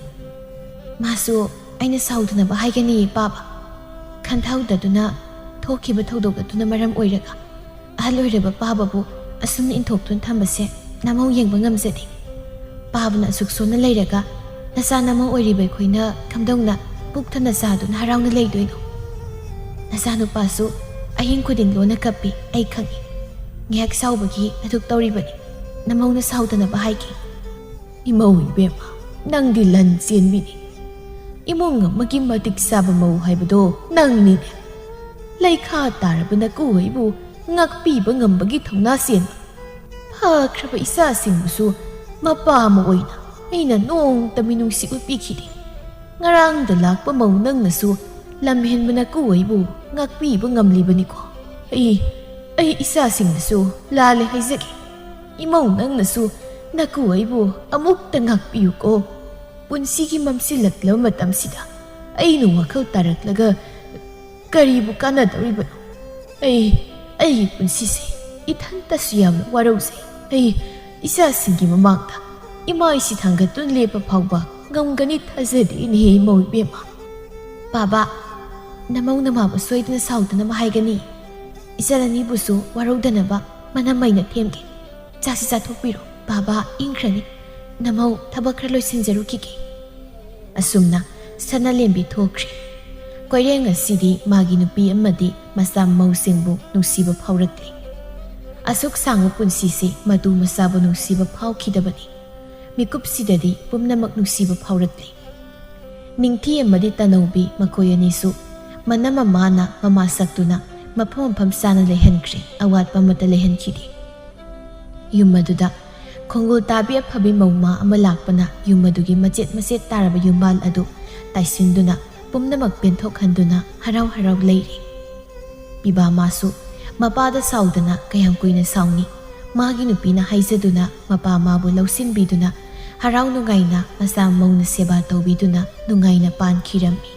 ꯃꯥꯁꯨ ꯑꯩꯅ ꯁꯥꯎꯗꯅꯕ ꯍꯥꯏꯒꯅꯤ ꯄꯥꯕ ꯈꯟꯊꯧꯗꯗꯨꯅ ꯊꯣꯛꯈꯤꯕ ꯊꯧꯗꯣꯛ ꯑꯗꯨꯅ ꯃꯔꯝ ꯑꯣꯏꯔꯒ ꯑꯍꯜ ꯑꯣꯏꯔꯕ ꯄꯥꯕꯕꯨ ꯑꯁꯨꯝꯅ ꯏꯟꯊꯣꯛꯇꯨꯅ ꯊꯝꯕꯁꯦ ꯅꯃꯧ ꯌꯦꯡꯕ ꯉꯝꯖꯗꯦ ꯄꯥꯕꯅ ꯑꯁꯨꯛ ꯁꯣꯟꯅ ꯂꯩꯔꯒ ꯅꯆꯥ ꯅꯃꯧ ꯑꯣꯏꯔꯤꯕ ꯑꯩꯈꯣꯏꯅ ꯀꯝꯗꯧꯅ ꯄꯨꯛ ꯊꯟꯅ ꯆꯥꯗꯨꯅ ꯍꯔꯥꯎꯅ ꯂꯩꯗꯣꯏꯅꯣ ꯅꯆꯥꯅꯨꯄꯥꯁꯨ ꯑꯍꯤꯡ ꯈꯨꯗꯤꯡ ꯂꯣꯟꯅ ꯀꯞꯄꯤ ꯑꯩ ꯈꯪꯏ ꯉꯥꯏꯍꯥꯛ ꯁꯥꯎꯕꯒꯤ ꯑꯗꯨꯛ ꯇꯧꯔꯤꯕꯅꯤ ꯅꯃꯧꯅ ꯁꯥꯎꯗꯅꯕ ꯍꯥꯏꯈꯤ ꯏꯃꯧ ꯏꯕꯦꯝꯃ ꯅꯪꯗꯤ ꯂꯟ ꯆꯦꯟꯕꯤꯅꯤ ꯏꯃꯨꯡ ꯑꯃꯒꯤ ꯃꯇꯤꯛ ꯆꯥꯕ ꯃꯧ ꯍꯥꯏꯕꯗꯣ ꯅꯪꯅꯤꯅꯦ ꯂꯩꯈꯥ ꯇꯥꯔꯕ ꯅꯀꯨ ꯑꯩꯕꯨ ꯉꯥꯛꯄꯤꯕ ꯉꯝꯕꯒꯤ ꯊꯧꯅꯥ ꯆꯦꯟꯕ ꯐꯈ꯭ꯔꯕ ꯏꯆꯥꯁꯤꯡꯕꯨꯁꯨ ꯃꯄꯥ ꯑꯃ ꯑꯣꯏꯅ ꯑꯩꯅ ꯅꯣꯡꯇ ꯃꯤꯅꯨꯡꯁꯤ ꯎꯠꯄꯤꯈꯤꯗꯦ ꯉꯔꯥꯡꯗ ꯂꯥꯛꯄ ꯃꯧ ꯅꯪꯅꯁꯨ ꯂꯝꯍꯦꯟꯕ ꯅꯀꯨ ꯑꯩꯕꯨ ꯉꯥꯛꯄꯤꯕ ꯉꯝꯂꯤꯕꯅꯤꯀꯣ ꯑꯩ ꯏꯆꯥꯁꯤꯡꯗꯁꯨ ꯂꯥꯜꯂꯦ ꯍꯥꯏꯖꯒꯦ ꯏꯃꯧ ꯅꯪꯅꯁꯨ ꯅꯀꯨ ꯑꯩꯕꯨ ꯑꯃꯨꯛꯇ ꯉꯥꯛꯄꯤꯌꯨꯀꯣ ꯄꯨꯟꯁꯤꯒꯤ ꯃꯝꯁꯤꯜꯂꯛꯂꯕ ꯃꯇꯝꯁꯤꯗ ꯑꯩꯅ ꯋꯥꯈꯜ ꯇꯥꯔꯛꯂꯒ ꯀꯔꯤꯕꯨ ꯀꯥꯟꯅꯗꯧꯔꯤꯕꯅꯣ ꯑꯩꯒꯤ ꯄꯨꯟꯁꯤꯁꯦ ꯏꯊꯟꯇꯁꯨ ꯌꯥꯝꯅ ꯋꯥꯔꯧꯖꯩ ꯑꯩ ꯏꯆꯥꯁꯤꯡꯒꯤ ꯃꯃꯥꯡꯗ ꯏꯃꯥ ꯏꯁꯤ ꯊꯥꯡꯒꯠꯇꯨꯅ ꯂꯦꯞꯄ ꯐꯥꯎꯕ ꯉꯝꯒꯅꯤ ꯊꯥꯖꯗꯦꯅꯦꯍꯦ ꯏꯃꯧꯏꯕꯦꯝꯃ ꯕꯥꯕꯥ ꯅꯃꯧꯅ ꯃꯥꯕꯨ ꯁꯣꯏꯗꯅ ꯁꯥꯎꯗꯅꯕ ꯍꯥꯏꯒꯅꯤ ꯏꯆꯜ ꯑꯅꯤꯕꯨꯁꯨ ꯋꯥꯔꯧꯗꯅꯕ ꯃꯅꯝꯃꯩꯅ ꯊꯦꯝꯒꯦ ꯆꯥꯛꯁꯤ ꯆꯥꯊꯣꯛꯄꯤꯔꯣ ꯕꯥꯕꯥ ꯏꯪꯈ꯭ꯔꯅꯤ ꯅꯃꯧ ꯊꯕꯛ ꯈꯔ ꯂꯣꯏꯁꯤꯟꯖꯔꯨꯈꯤꯒꯦ ꯑꯁꯨꯝꯅ ꯁꯅꯥꯂꯦꯝꯕꯤ ꯊꯣꯛꯈ꯭ꯔꯦ ꯀꯣꯏꯔꯦꯡ ꯑꯁꯤꯗꯤ ꯃꯥꯒꯤ ꯅꯨꯄꯤ ꯑꯃꯗꯤ ꯃꯆꯥ ꯃꯧꯁꯤꯡꯕꯨ ꯅꯨꯡꯁꯤꯕ ꯐꯥꯎꯔꯛꯂꯤ ꯑꯁꯨꯛ ꯁꯥꯡꯕ ꯄꯨꯟꯁꯤꯁꯤ ꯃꯇꯨ ꯃꯆꯥꯕꯨ ꯅꯨꯡꯁꯤꯕ ꯐꯥꯎꯈꯤꯗꯕꯅꯤ ꯃꯤꯀꯨꯞꯁꯤꯗꯗꯤ ꯄꯨꯝꯅꯃꯛ ꯅꯨꯡꯁꯤꯕ ꯐꯥꯎꯔꯛꯂꯤ ꯅꯤꯡꯊꯤ ꯑꯃꯗꯤ ꯇꯅꯧꯕꯤ ꯃꯈꯣꯏ ꯑꯅꯤꯁꯨ ꯃꯅꯝ ꯃꯃꯥꯅ ꯃꯃꯥ ꯁꯛꯇꯨꯅ ꯃꯐꯝ ꯆꯥꯅ ꯂꯩꯍꯟꯈ꯭ꯔꯦ ꯑꯋꯥꯠꯄ ꯑꯃꯠꯇ ꯂꯩꯍꯟꯈꯤꯗꯦ ꯌꯨꯝ ꯑꯗꯨꯗ ꯈꯣꯡꯒꯨꯜ ꯇꯥꯕꯤ ꯑꯐꯕꯤ ꯃꯧꯃꯥ ꯑꯃ ꯂꯥꯛꯄꯅ ꯌꯨꯝ ꯑꯗꯨꯒꯤ ꯃꯆꯦꯠ ꯃꯆꯦꯠ ꯇꯥꯔꯕ ꯌꯨꯝꯕꯥꯜ ꯑꯗꯨ ꯇꯥꯏꯁꯤꯟꯗꯨꯅ ꯄꯨꯝꯅꯃꯛ ꯄꯦꯟꯊꯣꯛꯍꯟꯗꯨꯅ ꯍꯔꯥꯎ ꯍꯔꯥꯎ ꯂꯩꯔꯤ ꯄꯤꯕꯥ ꯃꯥꯁꯨ ꯃꯄꯥꯗ ꯁꯥꯎꯗꯅ ꯀꯌꯥꯝ ꯀꯨꯏꯅ ꯁꯥꯎꯅꯤ ꯃꯥꯒꯤ ꯅꯨꯄꯤꯅ ꯍꯥꯏꯖꯗꯨꯅ ꯃꯄꯥ ꯃꯥꯕꯨ ꯂꯧꯁꯤꯟꯕꯤꯗꯨꯅ ꯍꯔꯥꯎ ꯅꯨꯡꯉꯥꯏꯅ ꯃꯆꯥ ꯃꯧꯅ ꯁꯦꯕꯥ ꯇꯧꯕꯤꯗꯨꯅ ꯅꯨꯡꯉꯥꯏꯅ ꯄꯥꯟꯈꯤꯔꯝꯃꯤ